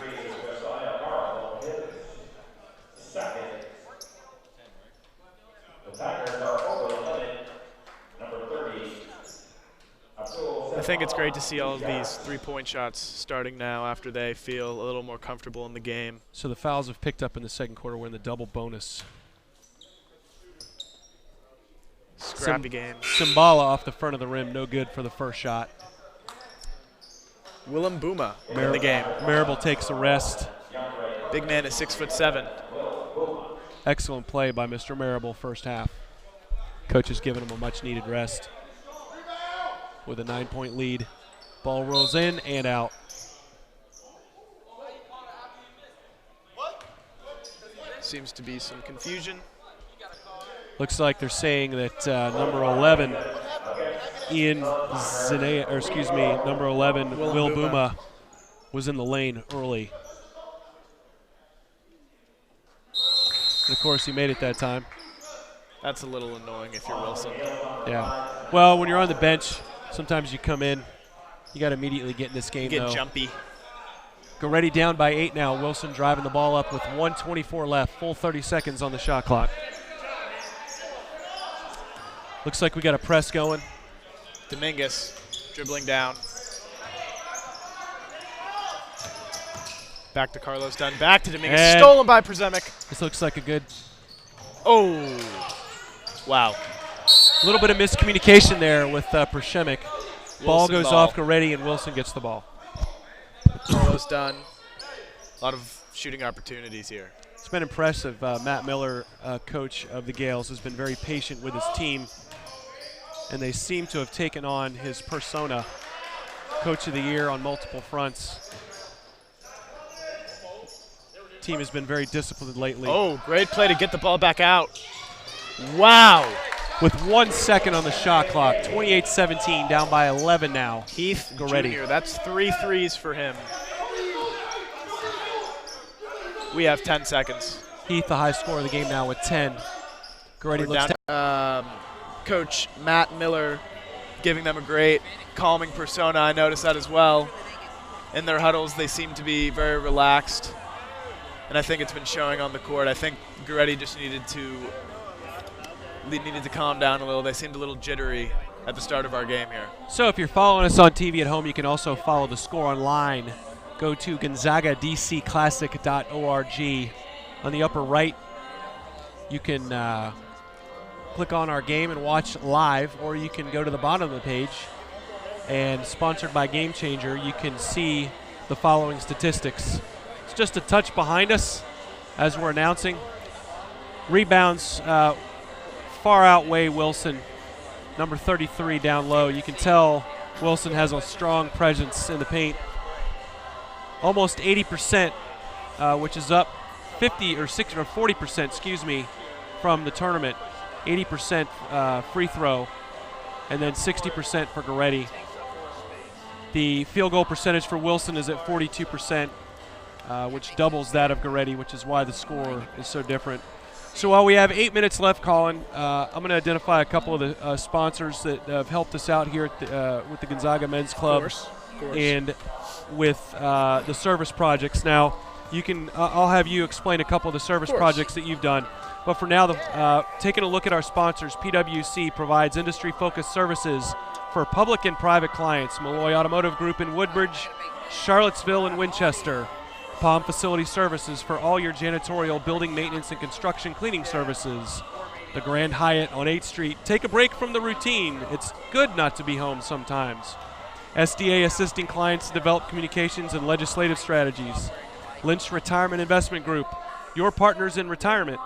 I think it's great to see all of these three-point shots starting now after they feel a little more comfortable in the game. So the fouls have picked up in the second quarter. We're in the double bonus. Scrappy game. Simbala off the front of the rim, no good for the first shot. Willem Bouma in the game. Marable takes a rest. Big man is 6'7". Excellent play by Mr. Marable first half. Coach has given him a much-needed rest with a 9-point lead. Ball rolls in and out. Seems to be some confusion. Looks like they're saying that number 11, number 11, Will Booma, was in the lane early. And of course, he made it that time. That's a little annoying if you're Wilson. Yeah. Well, when you're on the bench, sometimes you come in, you got to immediately get in this game, Get jumpy. Goretti down by 8 now. Wilson driving the ball up with 1:24 left, full 30 seconds on the shot clock. Looks like we got a press going. Dominguez dribbling down. Back to Carlos Dunn. Back to Dominguez. And stolen by Przemyk. This looks like a good. Oh. Wow. A little bit of miscommunication there with Przemyk. Ball Wilson goes ball. off Goretti, and Wilson gets the ball. Carlos Dunn. A lot of shooting opportunities here. It's been impressive. Matt Miller, coach of the Gales, has been very patient with his team, and they seem to have taken on his persona. Coach of the year on multiple fronts. Team has been very disciplined lately. Oh, great play to get the ball back out. Wow. With 1 second on the shot clock, 28-17, down by 11 now. Heath Goretti. Jr., that's 3 threes for him. We have 10 seconds. Heath, the high scorer of the game now with 10. Goretti We're looks down. Coach Matt Miller giving them a great calming persona. I noticed that as well. In their huddles, they seem to be very relaxed. And I think it's been showing on the court. I think Goretti just needed to calm down a little. They seemed a little jittery at the start of our game here. So if you're following us on TV at home, you can also follow the score online. Go to GonzagaDCClassic.org. On the upper right, you can click on our game and watch live, or you can go to the bottom of the page, and sponsored by Game Changer, you can see the following statistics. It's just a touch behind us as we're announcing. Rebounds far outweigh Wilson, number 33 down low. You can tell Wilson has a strong presence in the paint. Almost 80%, which is up 50 or 60 or 40%, excuse me, from the tournament. 80% free throw, and then 60% for Goretti. The field goal percentage for Wilson is at 42%, which doubles that of Goretti, which is why the score is so different. So while we have 8 minutes left, Colin, I'm going to identify a couple of the sponsors that have helped us out here at with the Gonzaga Men's Club. Of course. And with the service projects. Now, you can I'll have you explain a couple of the service projects that you've done. But for now, taking a look at our sponsors, PwC provides industry-focused services for public and private clients. Malloy Automotive Group in Woodbridge, Charlottesville, and Winchester. Palm Facility Services for all your janitorial, building maintenance, and construction cleaning services. The Grand Hyatt on 8th Street. Take a break from the routine. It's good not to be home sometimes. SDA assisting clients to develop communications and legislative strategies. Lynch Retirement Investment Group, your partners in retirement.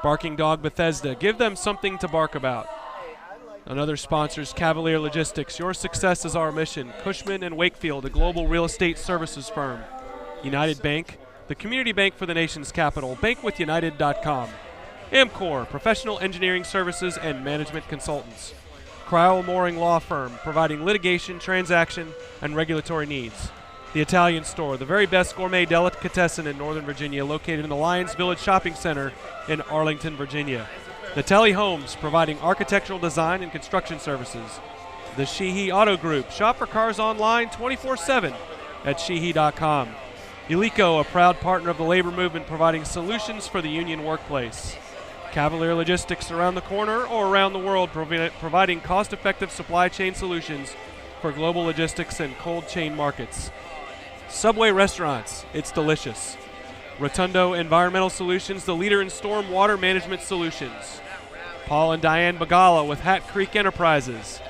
Barking Dog Bethesda, give them something to bark about. Another sponsors, Cavalier Logistics, your success is our mission. Cushman & Wakefield, a global real estate services firm. United Bank, the community bank for the nation's capital. Bankwithunited.com. Amcor, professional engineering services and management consultants. Cryle Mooring Law Firm, providing litigation, transaction, and regulatory needs. The Italian Store, the very best gourmet delicatessen in Northern Virginia, located in the Lions Village Shopping Center in Arlington, Virginia. Natali Homes, providing architectural design and construction services. The Sheehy Auto Group, shop for cars online 24/7 at sheehy.com. Ulico, a proud partner of the labor movement, providing solutions for the union workplace. Cavalier Logistics, around the corner or around the world, providing cost-effective supply chain solutions for global logistics and cold chain markets. Subway Restaurants, it's delicious. Rotundo Environmental Solutions, the leader in storm water management solutions. Paul and Diane Bagala with Hat Creek Enterprises.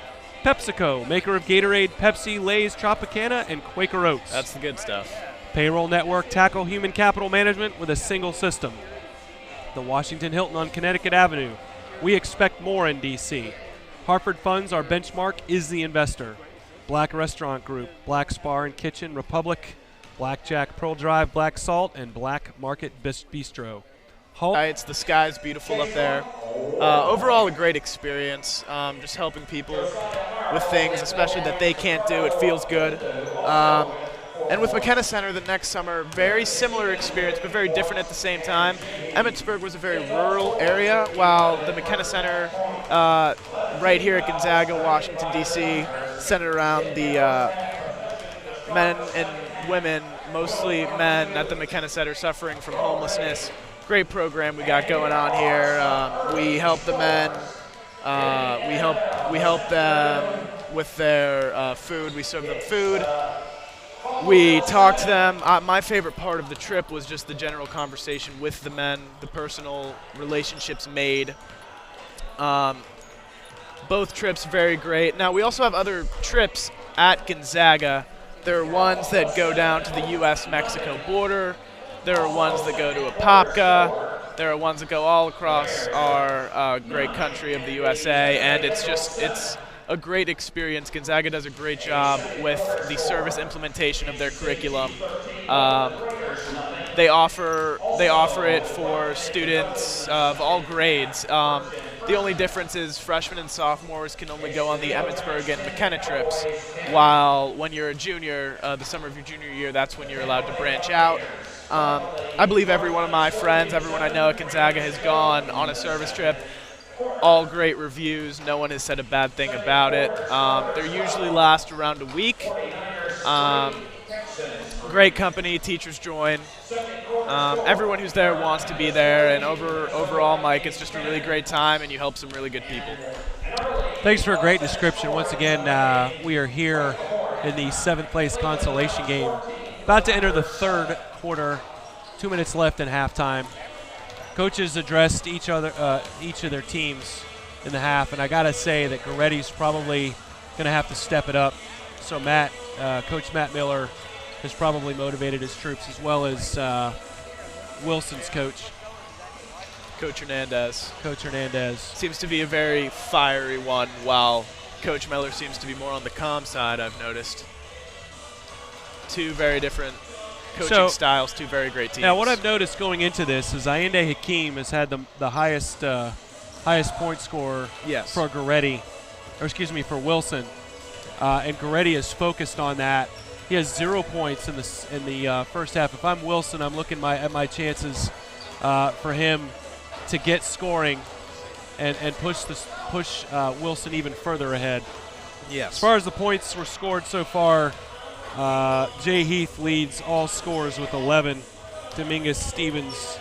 PepsiCo, maker of Gatorade, Pepsi, Lay's, Tropicana, and Quaker Oats. That's the good stuff. Payroll network, tackle human capital management with a single system. The Washington Hilton on Connecticut Avenue. We expect more in D.C. Hartford Funds, our benchmark is the investor. Black Restaurant Group, Black Spar and Kitchen, Republic, Blackjack Pearl Drive, Black Salt, and Black Market Bistro. The sky's beautiful up there. Overall, a great experience. Just helping people with things, especially that they can't do. It feels good. And with McKenna Center the next summer, very similar experience, but very different at the same time. Emmitsburg was a very rural area, while the McKenna Center right here at Gonzaga, Washington, D.C., centered around the men and women, mostly men at the McKenna Center suffering from homelessness. Great program we got going on here. We help the men. We help them with their food. We serve them food. We talk to them. My favorite part of the trip was just the general conversation with the men, the personal relationships made. Both trips very great. Now, we also have other trips at Gonzaga. There are ones that go down to the U.S.-Mexico border. There are ones that go to Apopka. There are ones that go all across our great country of the USA, and it's a great experience. Gonzaga does a great job with the service implementation of their curriculum. They offer it for students of all grades. The only difference is freshmen and sophomores can only go on the Emmitsburg and McKenna trips, while when you're a junior, the summer of your junior year, that's when you're allowed to branch out. I believe every one of my friends, everyone I know at Gonzaga has gone on a service trip. All great reviews. No one has said a bad thing about it. They usually last around a week. Great company. Teachers join. Everyone who's there wants to be there. And overall, Mike, it's just a really great time, and you help some really good people. Thanks for a great description. Once again, we are here in the 7th place consolation game. About to enter the third quarter. 2 minutes left in halftime. Coaches addressed each of their teams in the half, and I gotta say that Goretti's probably gonna have to step it up. So Coach Matt Miller has probably motivated his troops, as well as Wilson's coach. Coach Hernandez. Coach Hernandez. Seems to be a very fiery one, while Coach Miller seems to be more on the calm side, I've noticed. Two very different coaching styles, two very great teams. Now, what I've noticed going into this is Ayinde Hakeem has had the highest point score for Goretti, for Wilson, and Goretti is focused on that. He has 0 points in the first half. If I'm Wilson, I'm looking at my chances for him to get scoring and push Wilson even further ahead. Yes. As far as the points were scored so far, Jay Heath leads all scores with 11. Dominguez Stevens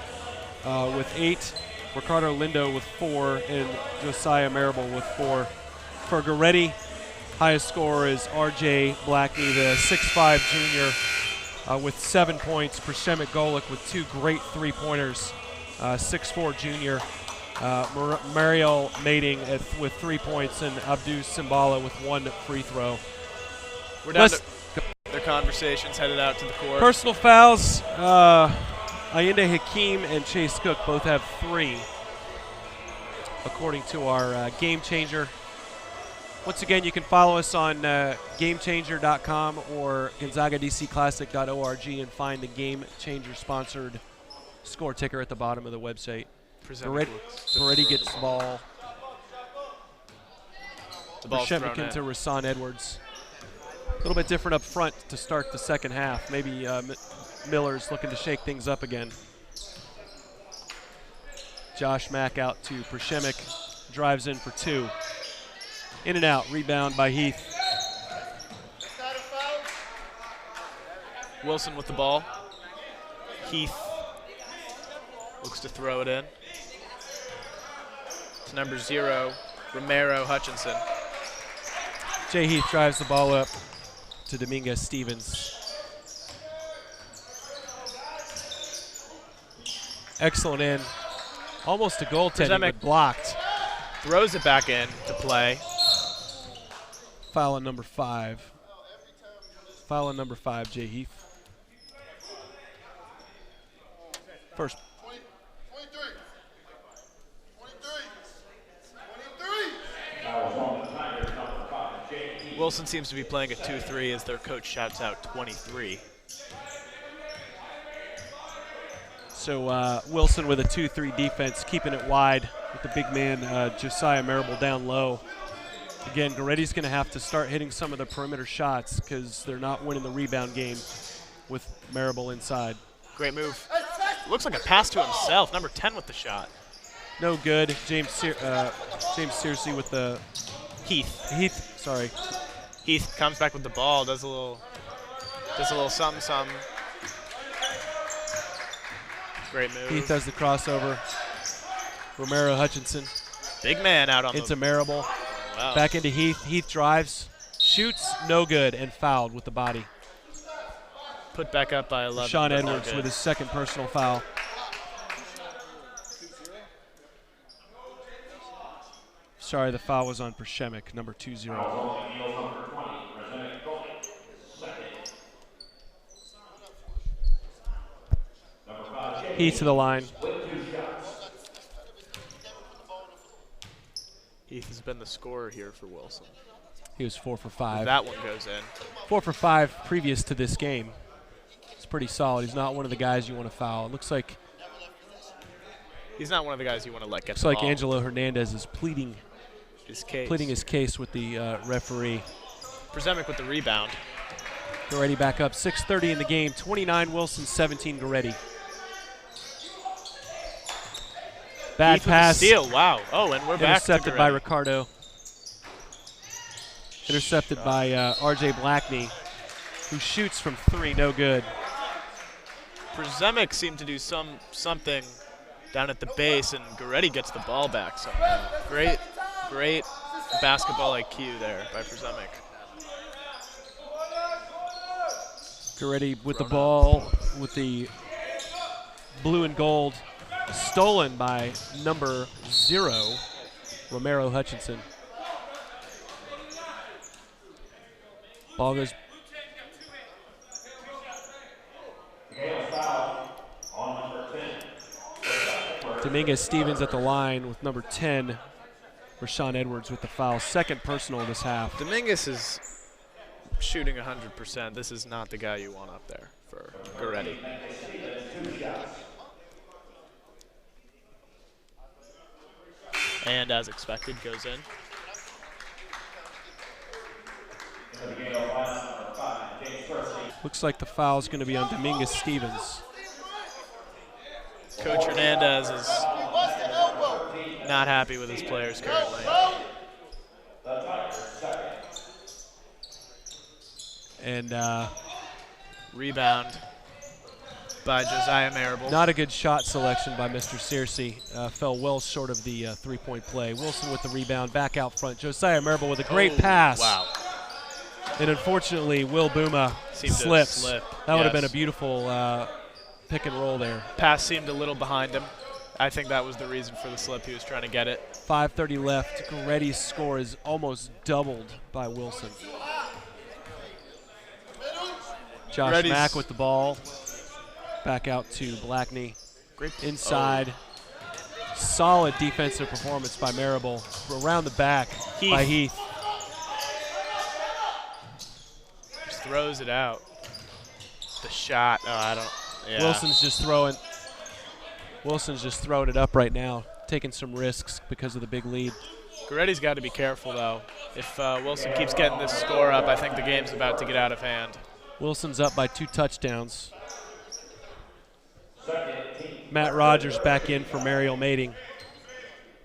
with 8. Ricardo Lindo with 4. And Josiah Marable with 4. For Goretti, highest scorer is R.J. Blackney, the 6'5 junior with 7 points. Prashemit Golik with 2 great three-pointers. 6'4 junior. Mariel Mating with 3 points. And Abdou Simbala with 1 free throw. We're down to their conversations headed out to the court. Personal fouls. Ayinde Hakeem and Chase Cook both have 3, according to our Game Changer. Once again, you can follow us on GameChanger.com or GonzagaDCClassic.org and find the Game Changer sponsored score ticker at the bottom of the website. Goretti gets the ball. The ball's thrown in. to Rasan Edwards. A little bit different up front to start the second half. Maybe Miller's looking to shake things up again. Josh Mack out to Prashemik. Drives in for 2. In and out. Rebound by Heath. Wilson with the ball. Heath looks to throw it in. It's number 0, Romero Hutchinson. Jay Heath drives the ball up to Dominguez Stevens. Excellent in. Almost a goaltending, but blocked. Throws it back in to play. Foul on number 5. Foul on number 5, Jay Heath. First. Wilson seems to be playing a 2-3 as their coach shouts out 23. So Wilson with a 2-3 defense, keeping it wide with the big man Josiah Marable down low. Again, Goretti's going to have to start hitting some of the perimeter shots because they're not winning the rebound game with Marable inside. Great move. Looks like a pass to himself. Number 10 with the shot. No good. James Searcy with the Heath. Sorry. Heath comes back with the ball. Does a little something. Great move. Heath does the crossover. Romero Hutchinson. Big man out on Into Marable. Wow. Back into Heath. Heath drives, shoots, no good, and fouled with the body. Put back up by 11. Sean Edwards with his second personal foul. Sorry, the foul was on Przemek, number 20. Heath to the line. Heath has been the scorer here for Wilson. He was 4 for 5. That one goes in. 4 for 5 previous to this game. It's pretty solid. He's not one of the guys you want to foul. It looks like he's not one of the guys you want to let get looks the like ball. Angelo Hernandez is pleading his case with the referee. Przemek with the rebound. Goretti back up. 6:30 in the game. 29 Wilson, 17 Goretti. Bad Heath with the pass. steal. Wow. Oh, and we're back to Intercepted by Goretti. Ricardo. Intercepted by R.J. Blackney, who shoots from 3, no good. Przemek seemed to do something down at the base, and Goretti gets the ball back somehow. Great basketball IQ there by Przemek. Goretti with the ball, with the blue and gold, stolen by number 0, Romero Hutchinson. Ball goes. Dominguez Stevens at the line with number 10, Rashawn Edwards with the foul. Second personal this half. Dominguez is shooting 100%. This is not the guy you want up there for Goretti. And as expected, goes in. Looks like the foul is going to be on Dominguez Stevens. Coach Hernandez is not happy with his players currently. And rebound by Josiah Marable. Not a good shot selection by Mr. Searcy. Fell well short of the three-point play. Wilson with the rebound, back out front. Josiah Marable with a great pass. Wow. And unfortunately, Will Bouma slips. That would have been a beautiful pick and roll there. Pass seemed a little behind him. I think that was the reason for the slip. He was trying to get it. 5:30 left. Goretti's score is almost doubled by Wilson. Josh Mack with the ball. Back out to Blackney. Great inside. Solid defensive performance by Marable. Around the back by Heath. Just throws it out. The shot. Oh, I don't. Yeah. Wilson's just throwing it up right now, taking some risks because of the big lead. Goretti's got to be careful, though. If Wilson keeps getting this score up, I think the game's about to get out of hand. Wilson's up by 2 touchdowns. Matt Rogers back in for Mariel Mating.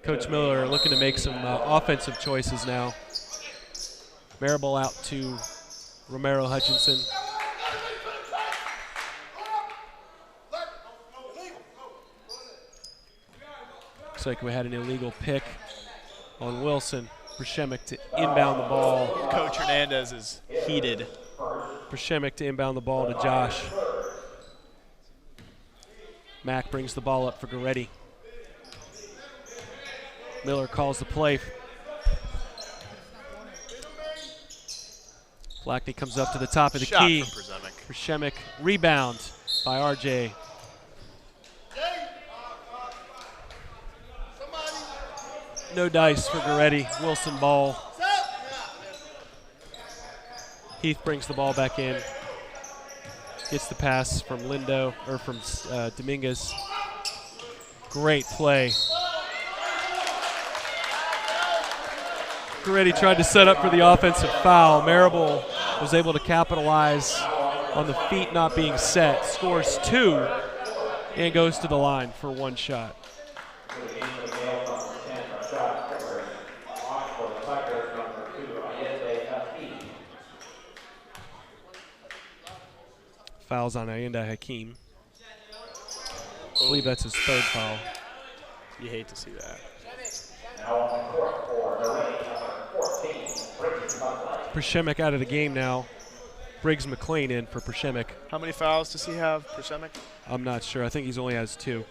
Coach Miller looking to make some offensive choices now. Marable out to Romero Hutchinson. Looks like we had an illegal pick on Wilson. Przemek to inbound the ball. Coach Hernandez is heated. Przemek to inbound the ball to Josh. Mack brings the ball up for Goretti. Miller calls the play. Blackney comes up to the top of the key. Shot from Przemek rebound by RJ. No dice for Goretti. Wilson ball. Heath brings the ball back in. Gets the pass from Lindo, or from Dominguez. Great play. Goretti tried to set up for the offensive foul. Marable was able to capitalize on the feet not being set. Scores 2 and goes to the line for 1 shot. Fouls on Ayenda Hakeem. I believe that's his 3rd foul. You hate to see that. Przemek out of the game now. Briggs McLean in for Przemek. How many fouls does he have, Przemek? I'm not sure. I think he's only has 2.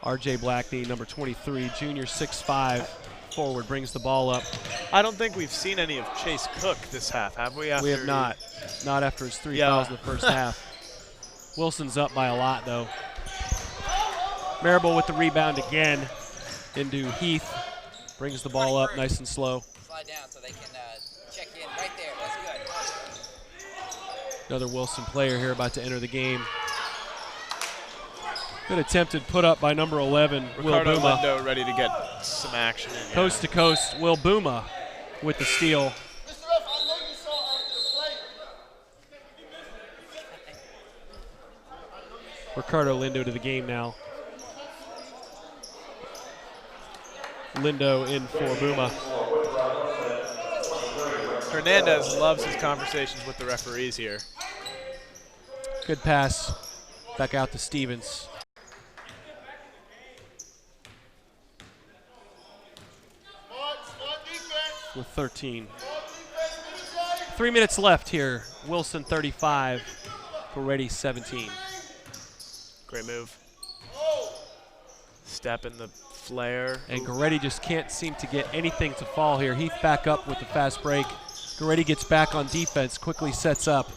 RJ Blackney, number 23, junior, 6'5", forward, brings the ball up. I don't think we've seen any of Chase Cook this half, have we? We have not. Not after his 3 fouls in the first half. Wilson's up by a lot, though. Marable with the rebound again into Heath. Brings the ball up nice and slow. Slide down so they can check in right there. That's good. Another Wilson player here about to enter the game. Good attempted put up by number 11, Ricardo Will Buma. Lindo ready to get some action in. Coast to coast, Will Buma with the steal. Ricardo Lindo to the game now. Lindo in for Buma. Hernandez loves his conversations with the referees here. Good pass. Back out to Stevens. With 13. 3 minutes left here. Wilson 35, Goretti 17. Great move. Step in the flare. And Goretti just can't seem to get anything to fall here. Heath back up with the fast break. Goretti gets back on defense, quickly sets up.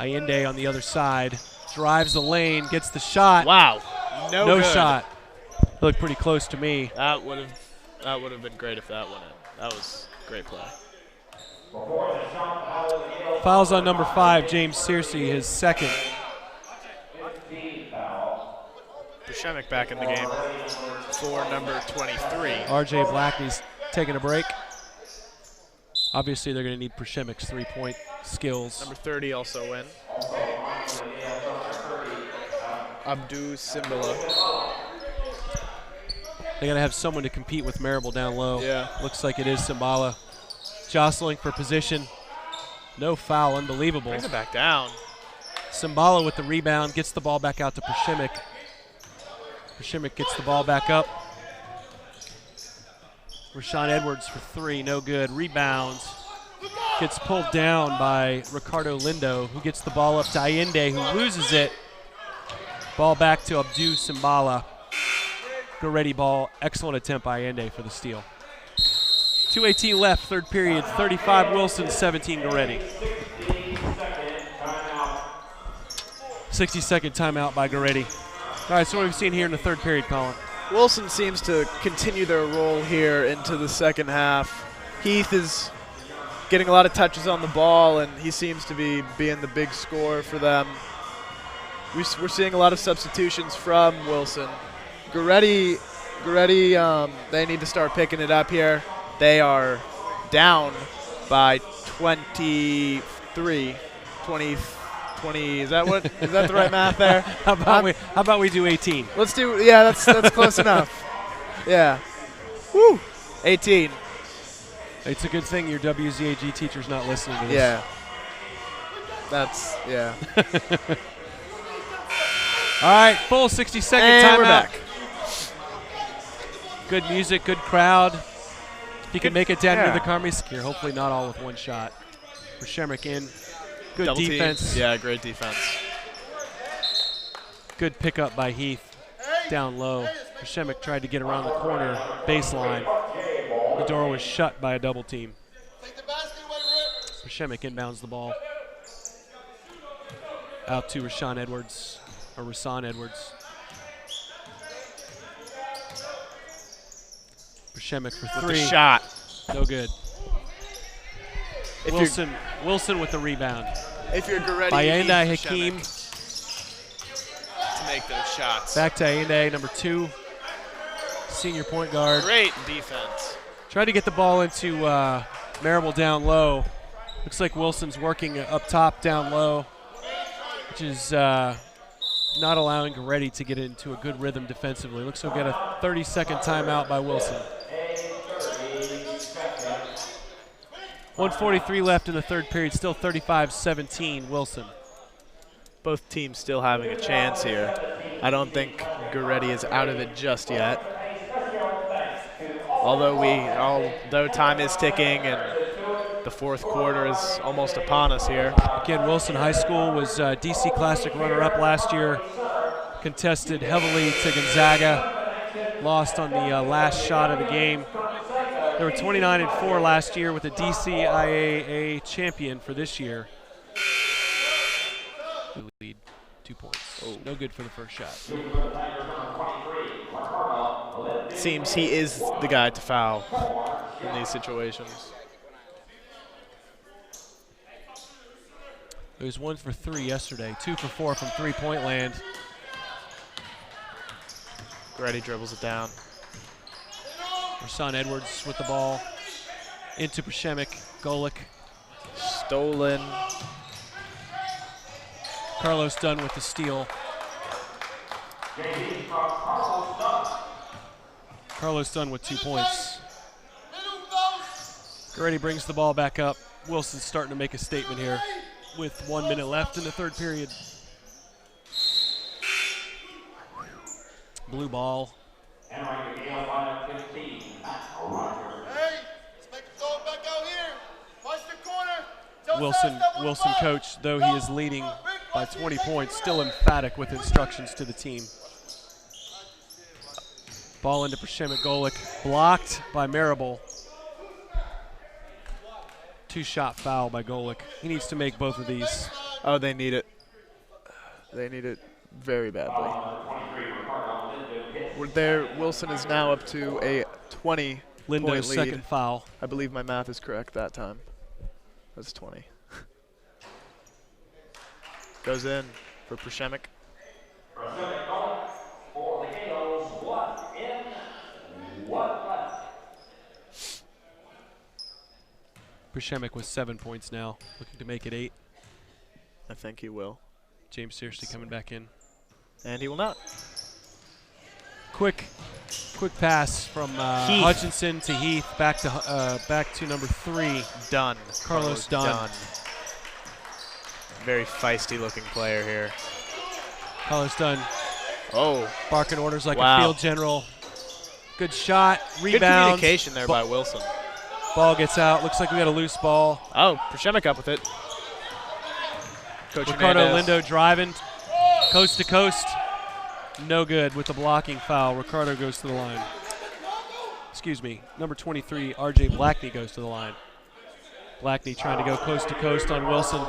Allende on the other side. Drives the lane, gets the shot. Wow. No shot. Looked pretty close to me. That would have been great if that went in. That was a great play. Fouls on number 5, James Searcy, his 2nd. Przemek back in the game for number 23. RJ Blackney's taking a break. Obviously, they're going to need Przemek's 3-point skills. Number 30 also in. Abdu Simbala. They got to have someone to compete with Marable down low. Yeah. Looks like it is Simbala. Jostling for position. No foul, unbelievable. Brings it back down. Simbala with the rebound, gets the ball back out to Przemek. Przemek gets the ball back up. Rashawn Edwards for 3, no good. Rebounds. Gets pulled down by Ricardo Lindo, who gets the ball up to Allende, who loses it. Ball back to Abdu Simbala. Goretti ball. Excellent attempt by Allende for the steal. 2:18 left, 3rd period. 35 Wilson, 17 Goretti. 60-second timeout by Goretti. All right, so what have we seen here in the 3rd period, Colin? Wilson seems to continue their role here into the 2nd half. Heath is getting a lot of touches on the ball, and he seems to be being the big scorer for them. We're seeing a lot of substitutions from Wilson. Goretti, they need to start picking it up here. They are down by 23, 20, is that the right math there? How about we do 18? Let's do, yeah, that's close enough. Yeah. Woo! 18. It's a good thing your WZAG teacher's not listening to this. Yeah. That's, yeah. All right, full 60-second and timeout. we're back. Good music, good crowd. If you can make it down near the Carmies here, hopefully not all with one shot. Przemek in. Good Double defense. Team. Yeah, great defense. Good pickup by Heath down low. Przemek tried to get around the corner baseline. The door was shut by a double team. Przemek inbounds the ball. Out to Rashawn Edwards. Przemek for with 3. the shot. No good. If Wilson with the rebound. If you're Goretti, By you Ayinde need Hakeem. Przemek to make those shots. Back to Ayinde, number 2. Senior point guard. Great defense. Tried to get the ball into Marable down low. Looks like Wilson's working up top down low, which is not allowing Goretti to get into a good rhythm defensively. Looks like we'll get a 30-second timeout by Wilson. 1:43 left in the third period, still 35-17 Wilson. Both teams still having a chance here. I don't think Goretti is out of it just yet. Although time is ticking and the fourth quarter is almost upon us here. Again, Wilson High School was DC Classic runner-up last year. Contested heavily to Gonzaga. Lost on the last shot of the game. They were 29-4 last year with the DCIAA champion for this year. Lead 2 points. Oh. No good for the first shot. Seems he is the guy to foul in these situations. He was 1 for 3 yesterday, 2 for 4 from three-point land. Goretti dribbles it down. Rashawn Edwards with the ball. Into Przemek, Golick. Stolen. Carlos Dunn with the steal. Carlos Dunn with 2 points. Goretti brings the ball back up. Wilson's starting to make a statement here with 1 minute left in the third period. Blue ball. Wilson coach, though he is leading by 20 points, still emphatic with instructions to the team. Ball into Przemek Golick, blocked by Marable. 2-shot foul by Golick. He needs to make both of these. Oh, they need it. They need it very badly. We're there. Wilson is now up to a 20-point Lindo's lead. second foul. I believe my math is correct that time. That's 20. Goes in for Przemek. Przemek with 7 points now, looking to make it 8. I think he will. James Searcy coming back in. And he will not. Quick pass from Hutchinson to Heath, back to number 3. Dunn. Carlos Dunn. Very feisty looking player here. Carlos Dunn. Oh. Barking orders like wow. a field general. Good shot, rebound. Good communication there by Wilson. Ball gets out. Looks like we got a loose ball. Oh, Przemek up with it. Coach Ricardo Hernandez. Lindo driving coast to coast. No good with the blocking foul. Ricardo goes to the line. Excuse me. Number 23, R.J. Blackney goes to the line. Blackney trying to go coast to coast on Wilson.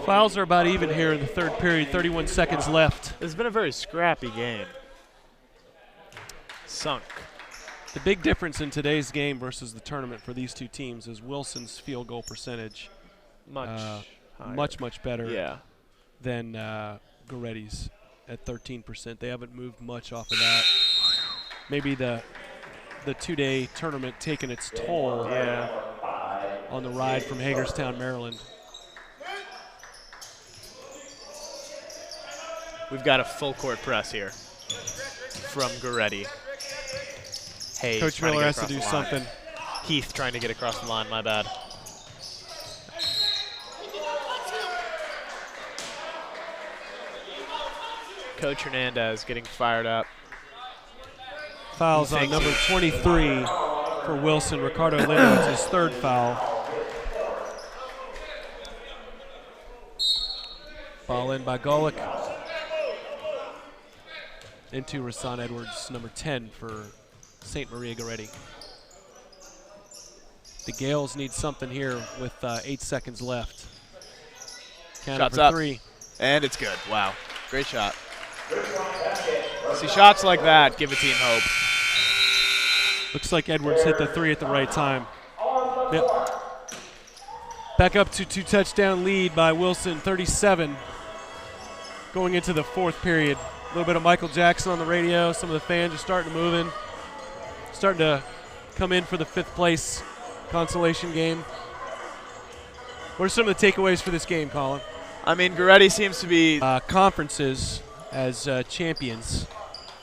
Fouls are about even here in the third period. 31 seconds left. It's been a very scrappy game. Sunk. The big difference in today's game versus the tournament for these two teams is Wilson's field goal percentage. Much better than Goretti's at 13%. They haven't moved much off of that. Maybe the two-day tournament taking its toll on the ride from Hagerstown, Maryland. We've got a full court press here from Goretti. Hayes Coach Miller has to do something. Heath trying to get across the line, my bad. Coach Hernandez getting fired up. Fouls on number 23 for Wilson. Ricardo Lindo, it's his third foul. Ball in by Golick. Into Rashawn Edwards, number 10 for St. Maria Goretti. The Gales need something here with 8 seconds left. Count Shots for up. 3. And it's good. Wow. Great shot. See, shots like that give a team hope. Looks like Edwards hit the three at the right time. Yep. Back up to 2-touchdown lead by Wilson, 37. Going into the fourth period. A little bit of Michael Jackson on the radio. Some of the fans are starting to move in. Starting to come in for the fifth place consolation game. What are some of the takeaways for this game, Colin? I mean, Goretti seems to be conferences as champions.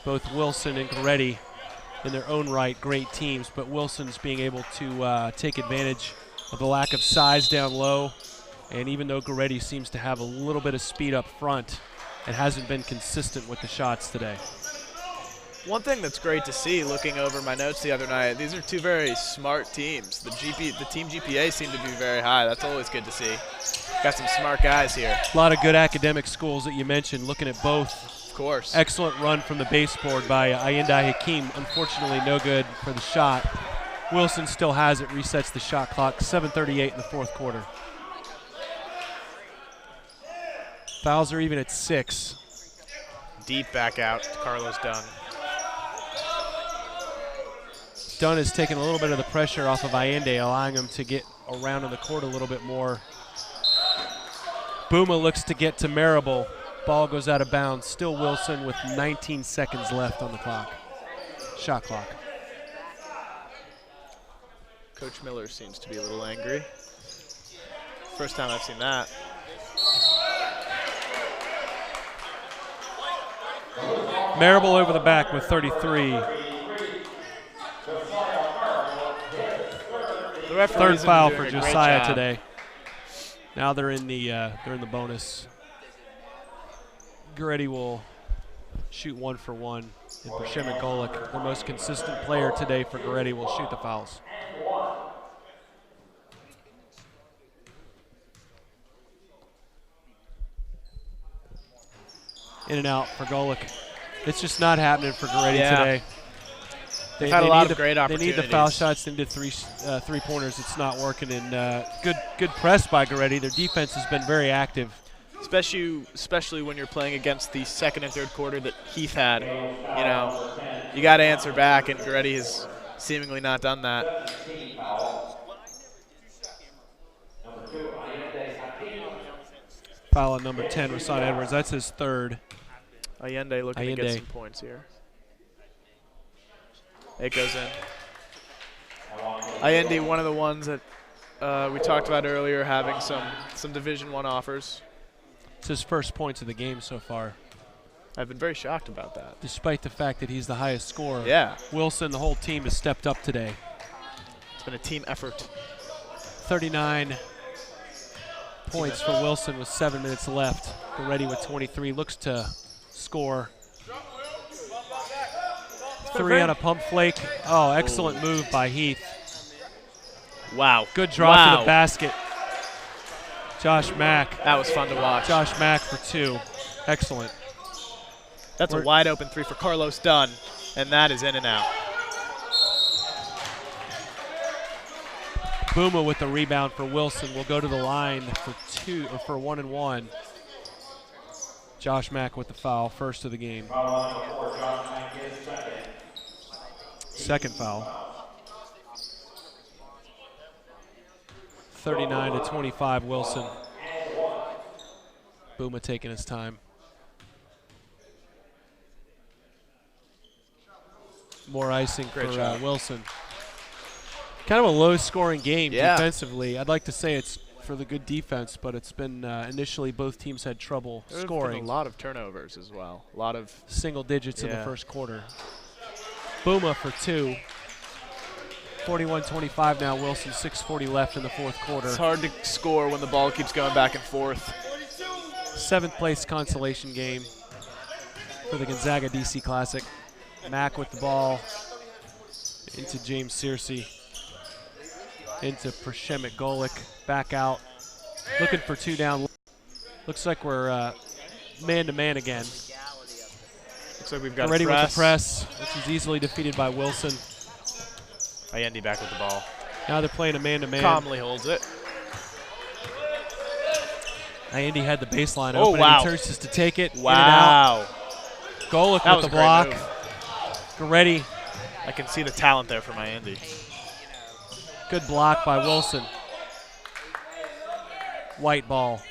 Both Wilson and Goretti in their own right, great teams, but Wilson's being able to take advantage of the lack of size down low, and even though Goretti seems to have a little bit of speed up front, it hasn't been consistent with the shots today. one thing that's great to see looking over my notes the other night. These are two very smart teams. The team GPA seemed to be very high. That's always good to see. Got some smart guys here. A lot of good academic schools that you mentioned, looking at both. Of course. Excellent run from the baseboard by Ayindai Hakeem. Unfortunately, no good for the shot. Wilson still has it, resets the shot clock, 7:38 in the fourth quarter. Fouls are even at 6. Deep back out to Carlos Dunn. Dunn has taken a little bit of the pressure off of Allende, allowing him to get around in the court a little bit more. Bouma looks to get to Marable. Ball goes out of bounds. Still Wilson with 19 seconds left on the clock. Shot clock. Coach Miller seems to be a little angry. First time I've seen that. Marable over the back with 33. Third foul for Josiah today. Now they're in the bonus. Goretti will shoot 1 for 1, and Prashemit Golik, the most consistent player today for Goretti, will shoot the fouls. In and out for Golik. It's just not happening for Goretti today. They've had a lot of great They opportunities. need the foul shots. They need three-pointers. It's not working. And good press by Goretti. Their defense has been very active. Especially when you're playing against the second and third quarter that Heath had. You know, you got to answer back, and Goretti has seemingly not done that. Foul on number 10, Rasan Edwards. That's his third. Allende looking to get some points here. It goes in. Allende, one of the ones that we talked about earlier, having some Division I offers. It's his first points of the game so far. I've been very shocked about that. Despite the fact that he's the highest scorer. Yeah. Wilson, the whole team has stepped up today. It's been a team effort. 39 points for Wilson with 7 minutes left. Goretti with 23. Looks to score. 3 on a pump flake. Oh, excellent move by Heath. Wow. Good draw to the basket. Josh Mack. That was fun to watch. Josh Mack for 2. Excellent. That's a wide open 3 for Carlos Dunn, and that is in and out. Bouma with the rebound for Wilson will go to the line for 1 and 1. Josh Mack with the foul, first of the game. Second foul. 39-25 Wilson. Bouma taking his time. More icing for Wilson. Kind of a low-scoring game defensively. I'd like to say it's for the good defense, but it's been initially both teams had trouble scoring. Been a lot of turnovers as well. A lot of single digits in the first quarter. Bouma for 2. 41-25 now, Wilson, 6:40 left in the fourth quarter. It's hard to score when the ball keeps going back and forth. 7th place consolation game for the Gonzaga DC Classic. Mack with the ball into James Searcy, into Prashemit Golik, back out, looking for 2 down. Looks like we're man-to-man again. Looks like we've got Goretti with the press, which is easily defeated by Wilson. Allende back with the ball. Now they're playing a man-to-man. Calmly holds it. Allende had the baseline open. Wow. He turns to take it. Wow. Golick That with was the a great block. move. Goretti, I can see the talent there for my Andy. good block by Wilson. White ball.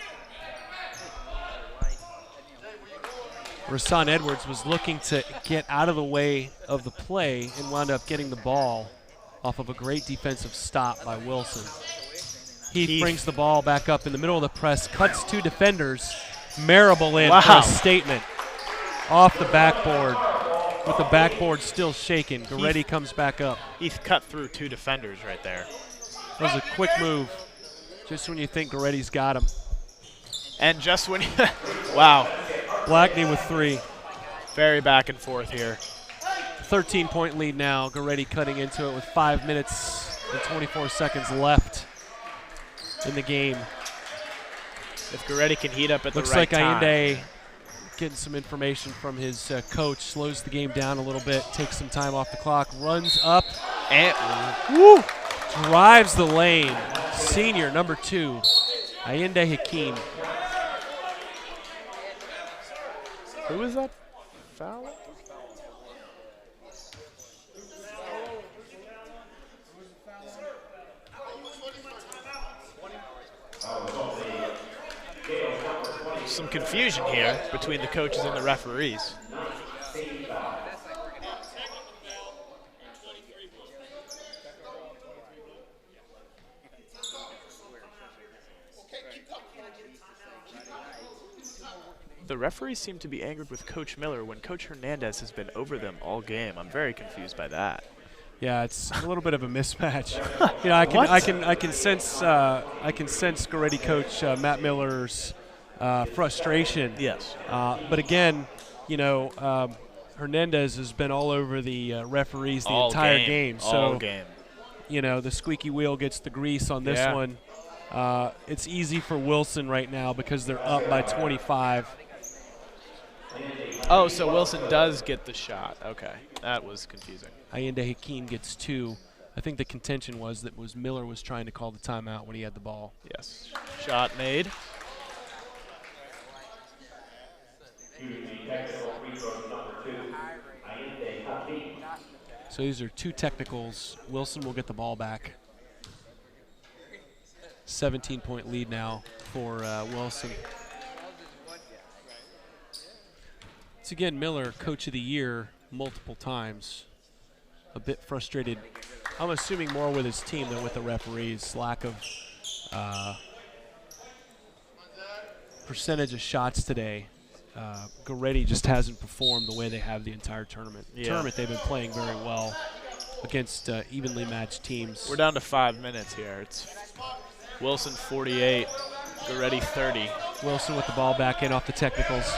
Rasan Edwards was looking to get out of the way of the play and wound up getting the ball off of a great defensive stop by Wilson. Heath brings the ball back up in the middle of the press, cuts two defenders. Marable in for a statement. Off the backboard, with the backboard still shaking. Goretti comes back up. Heath cut through two defenders right there. That was a quick move, just when you think Goretti's got him. And just when wow. Blackney with 3. Very back and forth here. 13-point lead now. Goretti cutting into it with 5 minutes and 24 seconds left in the game. If Goretti can heat up at Looks the right like time. Allende getting some information from his coach, slows the game down a little bit, takes some time off the clock, runs up, And woo! drives the lane. Senior, number 2, Allende Hakeem. Who is that foul? Some confusion here between the coaches and the referees. The referees seem to be angered with Coach Miller when Coach Hernandez has been over them all game. I'm very confused by that. Yeah, it's a little bit of a mismatch. You know, I can sense Goretti coach Matt Miller's frustration. Yes. But again, you know, Hernandez has been all over the referees the entire game. So, all game. you know, the squeaky wheel gets the grease on this one. It's easy for Wilson right now because they're up by 25. Oh, so Wilson does get the shot. Okay, that was confusing. Allende Hakeem gets 2. I think the contention was that Miller was trying to call the timeout when he had the ball. Yes. Shot made. So these are 2 technicals. Wilson will get the ball back. 17-point lead now for Wilson. It's again Miller, Coach of the Year, multiple times. A bit frustrated, I'm assuming more with his team than with the referees. Lack of percentage of shots today. Goretti just hasn't performed the way they have the entire tournament. Tournament they've been playing very well against evenly matched teams. We're down to 5 minutes here. It's Wilson 48, Goretti 30. Wilson with the ball back in off the technicals.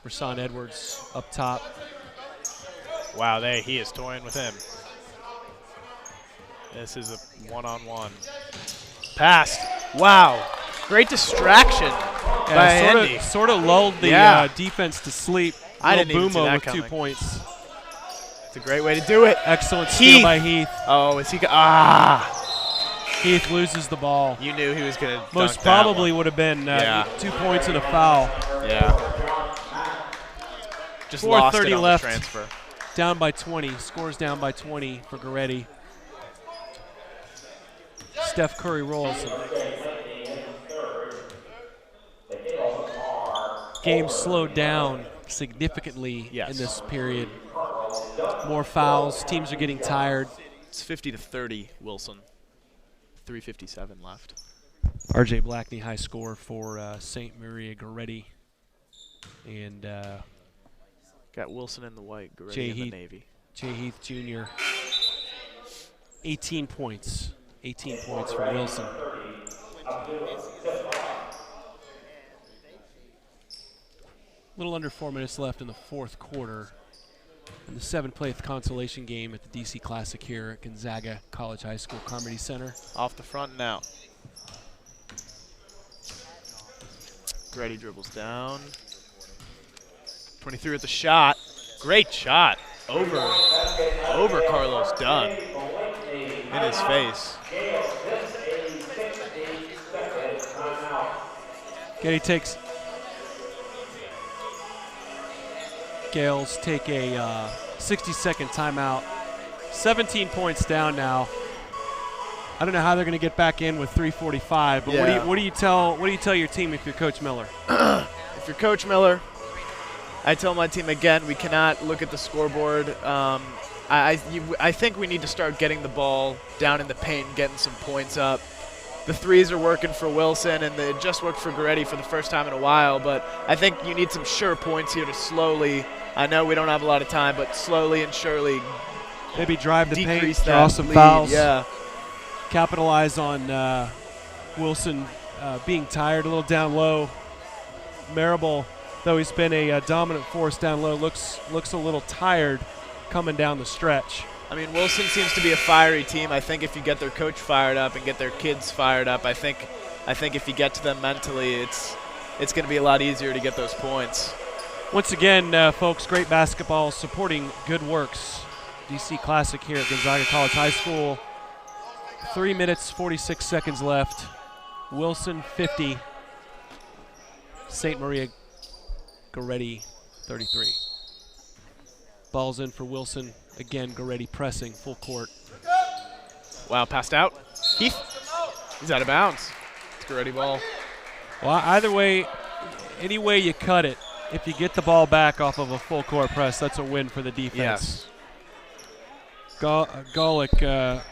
Rasan Edwards up top. Wow, he is toying with him. This is a one-on-one. Passed. Wow. Great distraction by Andy. Sort of lulled the defense to sleep. I didn't even see Bumo that with coming. 2 points. It's a great way to do it. Excellent steal by Heath. Oh, is he Heath loses the ball. You knew he was going to Most probably would have been 2 points and a foul. Yeah. Just lost it 4:30 on left. the transfer. Down by 20. Scores down by 20 for Goretti. Steph Curry rolls. Game slowed down significantly in this period. More fouls. Teams are getting tired. It's 50-30, Wilson. 3:57 left. R.J. Blackney, high score for St. Maria Goretti. And got Wilson in the white, Goretti Jay in the Heath, navy. Jay Heath Jr. 18 points. 18 points for Wilson. A little under 4 minutes left in the 4th quarter. In the 7th-place consolation game at the DC Classic here at Gonzaga College High School Carmody Center. Off the front now. Goretti dribbles down. 23 with the shot. Great shot. Over Carlos Dunn. In his face. Getty takes Gales take a 60-second timeout. 17 points down now. I don't know how they're going to get back in with 3:45. But Yeah. what do you tell your team if you're Coach Miller? If you're Coach Miller, I tell my team again, we cannot look at the scoreboard. I think we need to start getting the ball down in the paint and getting some points up. The threes are working for Wilson, and it just worked for Goretti for the first time in a while, but I think you need some sure points here to slowly, I know we don't have a lot of time, but slowly and surely Maybe drive the paint, decrease draw that some lead. fouls, Yeah. capitalize on Wilson being tired, a little down low. Marable, though he's been a dominant force down low, looks a little tired coming down the stretch. I mean, Wilson seems to be a fiery team. I think if you get their coach fired up and get their kids fired up, I think if you get to them mentally, it's going to be a lot easier to get those points. Once again, folks, great basketball supporting good works. DC Classic here at Gonzaga College High School. 3 minutes, 46 seconds left. Wilson 50. St. Maria Goretti 33. Ball's in for Wilson. Again, Goretti pressing full court. Wow, passed out. Heath, he's out of bounds. It's Goretti ball. Well, either way, any way you cut it, if you get the ball back off of a full court press, that's a win for the defense. Yes. Golick,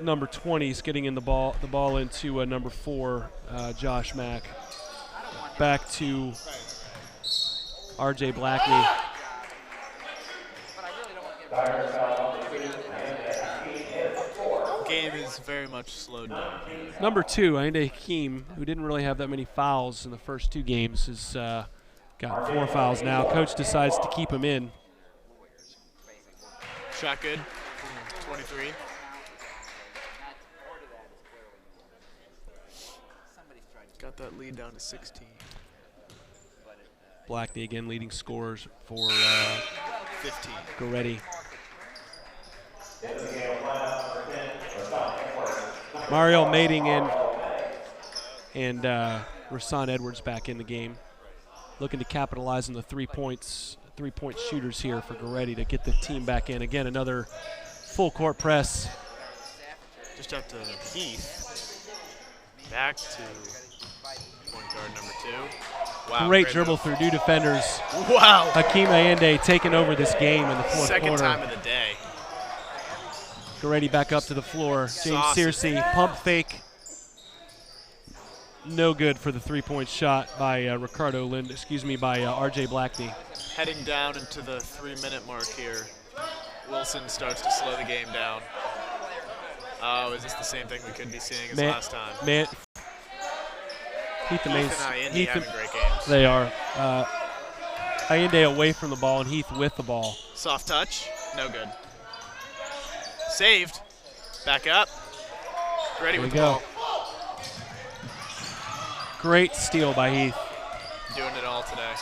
number 20, is getting in the ball into number 4, Josh Mack. Back to R.J. Blackney. Game is very much slowed down. Number 2, Ainde Hakeem, who didn't really have that many fouls in the first 2 games, has got 4 fouls now. Coach decides to keep him in. Shot good. 23. Got that lead down to 16. Blackney again leading scorers for 15. Goretti. Mario Mating in, and Rasan Edwards back in the game. Looking to capitalize on the 3-point shooters here for Goretti to get the team back in. Again, another full court press. Just up to Heath. Back to point guard number 2. Wow, Great dribble through 2 defenders. Wow. Hakeem Ayende taking over this game in the fourth Second quarter. time of the day. Goretti back up to the floor. James Saucy. Searcy, pump fake. No good for the 3-point shot by by R.J. Blackney. Heading down into the 3-minute mark here. Wilson starts to slow the game down. Oh, is this the same thing we could be seeing as last time? Heath and Ayende having great games. They are. Ayende away from the ball and Heath with the ball. Soft touch, no good. Saved. Back up. Ready There with we the go. ball. Great steal by Heath. Doing it all today.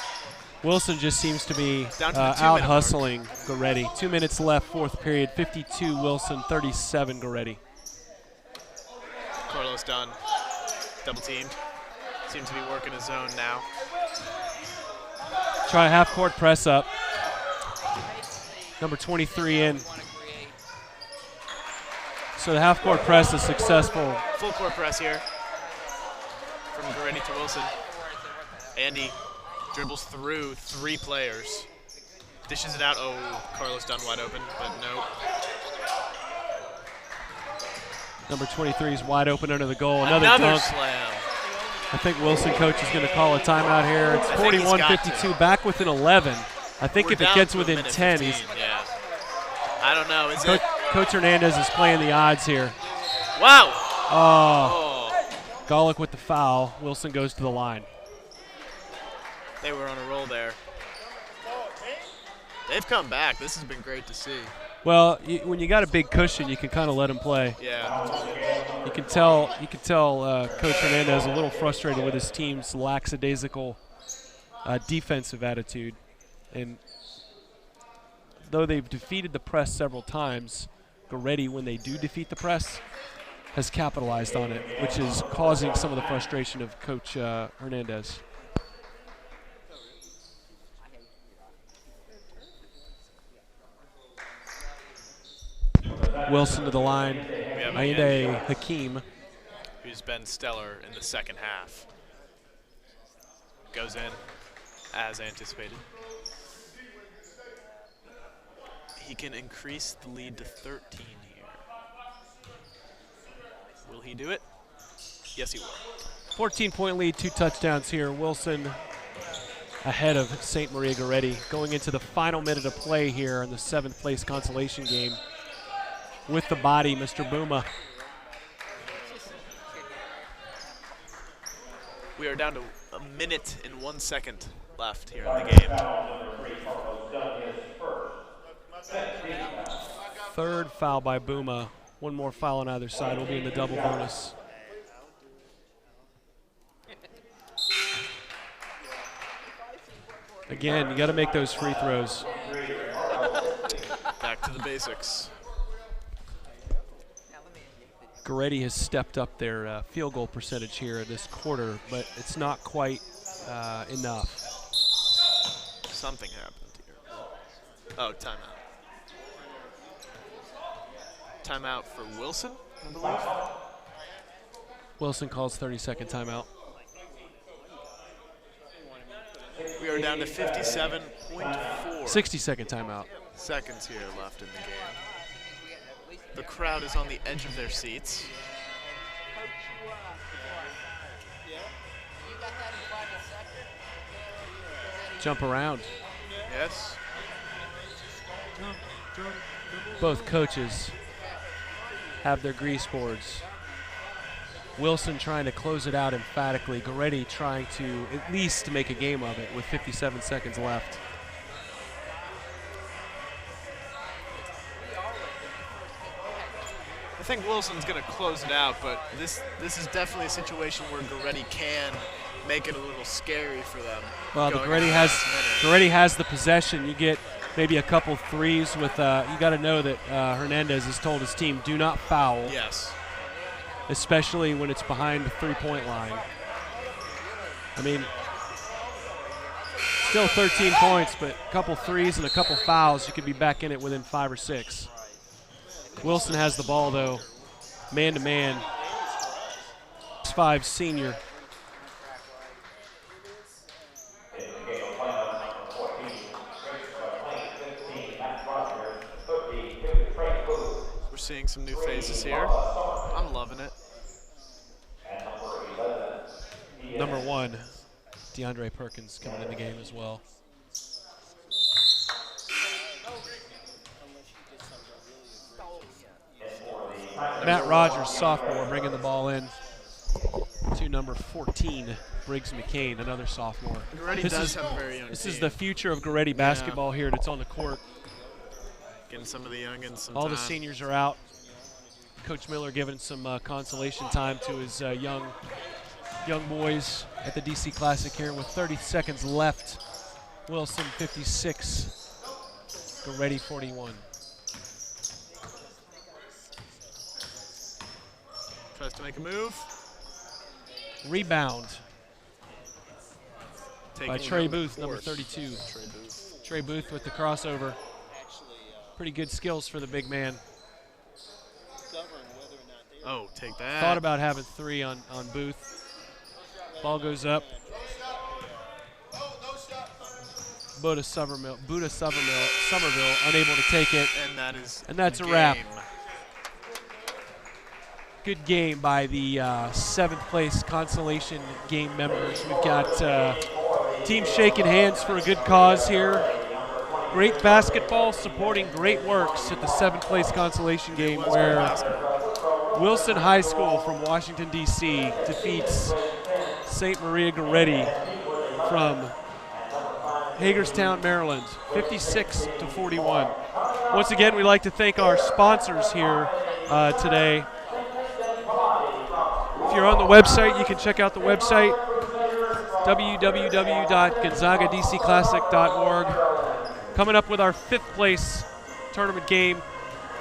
Wilson just seems to be Down to the 2-minute out hustling Goretti. 2 minutes left, fourth period. 52 Wilson, 37 Goretti. Carlos Dunn, double teamed. Seems to be working his zone now. Try a half court press up. Number 23 in. So the half court press is successful. Full court press here from Goretti to Wilson. Andy dribbles through 3 players. Dishes it out. Oh, Carlos Dunn wide open, but no. Number 23 is wide open under the goal. Another dunk. Slam. I think Wilson coach is going to call a timeout here. It's 41-52, back within 11. I think We're if it down gets to a within minute 10, 15, he's yeah. I don't know. Is it? Coach Hernandez is playing the odds here. Wow. Oh, Oh. Golick with the foul. Wilson goes to the line. They were on a roll there. They've come back. This has been great to see. Well, when you got a big cushion, you can kind of let him play. Yeah. You can tell Coach Hernandez a little frustrated with his team's lackadaisical defensive attitude. And though they've defeated the press several times, Goretti, when they do defeat the press, has capitalized on it, which is causing some of the frustration of Coach Hernandez. Wilson to the line. We have Ainde Hakeem. who's been stellar in the second half. Goes in as anticipated. He can increase the lead to 13 here. Will he do it? Yes, he will. 14-point lead, 2 touchdowns here. Wilson ahead of St. Maria Goretti going into the final minute of play here in the 7th place consolation game. With the body, Mr. Booma. We are down to a minute and 1 second left here in the game. 3rd foul by Booma. 1 more foul on either side will be in the double bonus. Again, you got to make those free throws. Back to the basics. Goretti has stepped up their field goal percentage here this quarter, but it's not quite enough. Something happened here. Oh, timeout. Timeout for Wilson, I believe. Wilson calls 30-second timeout. We are down to 57.4 60-second timeout. seconds here left in the game. The crowd is on the edge of their seats. Jump around. Yes. Both coaches have their grease boards. Wilson trying to close it out emphatically. Goretti trying to at least make a game of it with 57 seconds left. I think Wilson's going to close it out, but this is definitely a situation where Goretti can make it a little scary for them. Well, Goretti has the possession. You get maybe a couple threes with. You got to know that Hernandez has told his team, do not foul. Yes. Especially when it's behind the three-point line. I mean, still 13 points, but a couple threes and a couple fouls, you could be back in it within 5 or 6. Wilson has the ball, though, man-to-man. 6'5" senior. We're seeing some new faces here. I'm loving it. Number 1, DeAndre Perkins coming in the game as well. Matt Rogers, sophomore, bringing the ball in to number 14, Briggs McCain, another sophomore. Goretti does have a very young This team. is the future of Goretti basketball here that's on the court. Getting some of the youngins some All time. the seniors are out. Coach Miller giving some consolation time to his young boys at the DC Classic here with 30 seconds left. Wilson 56, Goretti 41. Tries to make a move. Rebound Taking by Trey down the Booth, number course. 32. Trey Booth. Trey Booth with the crossover. Pretty good skills for the big man. Oh, take that. Thought about having 3 on Booth. Ball goes up. Buddha Somerville unable to take it. And that's the a wrap. game. Good game by the 7th place consolation game members. We've got teams shaking hands for a good cause here. Great basketball supporting great works at the 7th place consolation game where Wilson High School from Washington, D.C. defeats St. Maria Goretti from Hagerstown, Maryland, 56-41. Once again, we'd like to thank our sponsors here today. If you're on the website, you can check out the website, www.gonzagadcclassic.org. Coming up with our 5th place tournament game,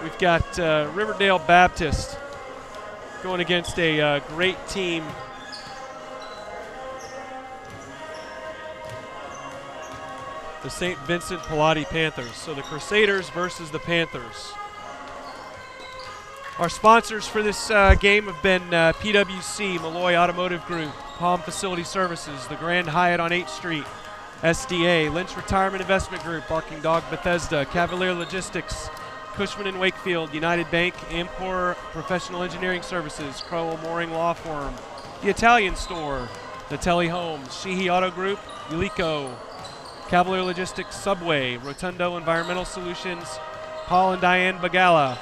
we've got Riverdale Baptist going against a great team. The St. Vincent Pallotti Panthers. So the Crusaders versus the Panthers. Our sponsors for this game have been PwC, Malloy Automotive Group, Palm Facility Services, the Grand Hyatt on 8th Street, SDA, Lynch Retirement Investment Group, Barking Dog Bethesda, Cavalier Logistics, Cushman & Wakefield, United Bank, Amcor Professional Engineering Services, Crowell Mooring Law Firm, The Italian Store, Natelli Homes, Sheehy Auto Group, Ulico, Cavalier Logistics, Subway, Rotundo Environmental Solutions, Paul and Diane Bagala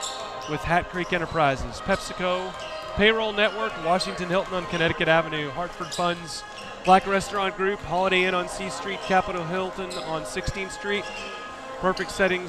with Hat Creek Enterprises, PepsiCo, Payroll Network, Washington Hilton on Connecticut Avenue, Hartford Funds, Black Restaurant Group, Holiday Inn on C Street, Capitol Hilton on 16th Street, Perfect Settings.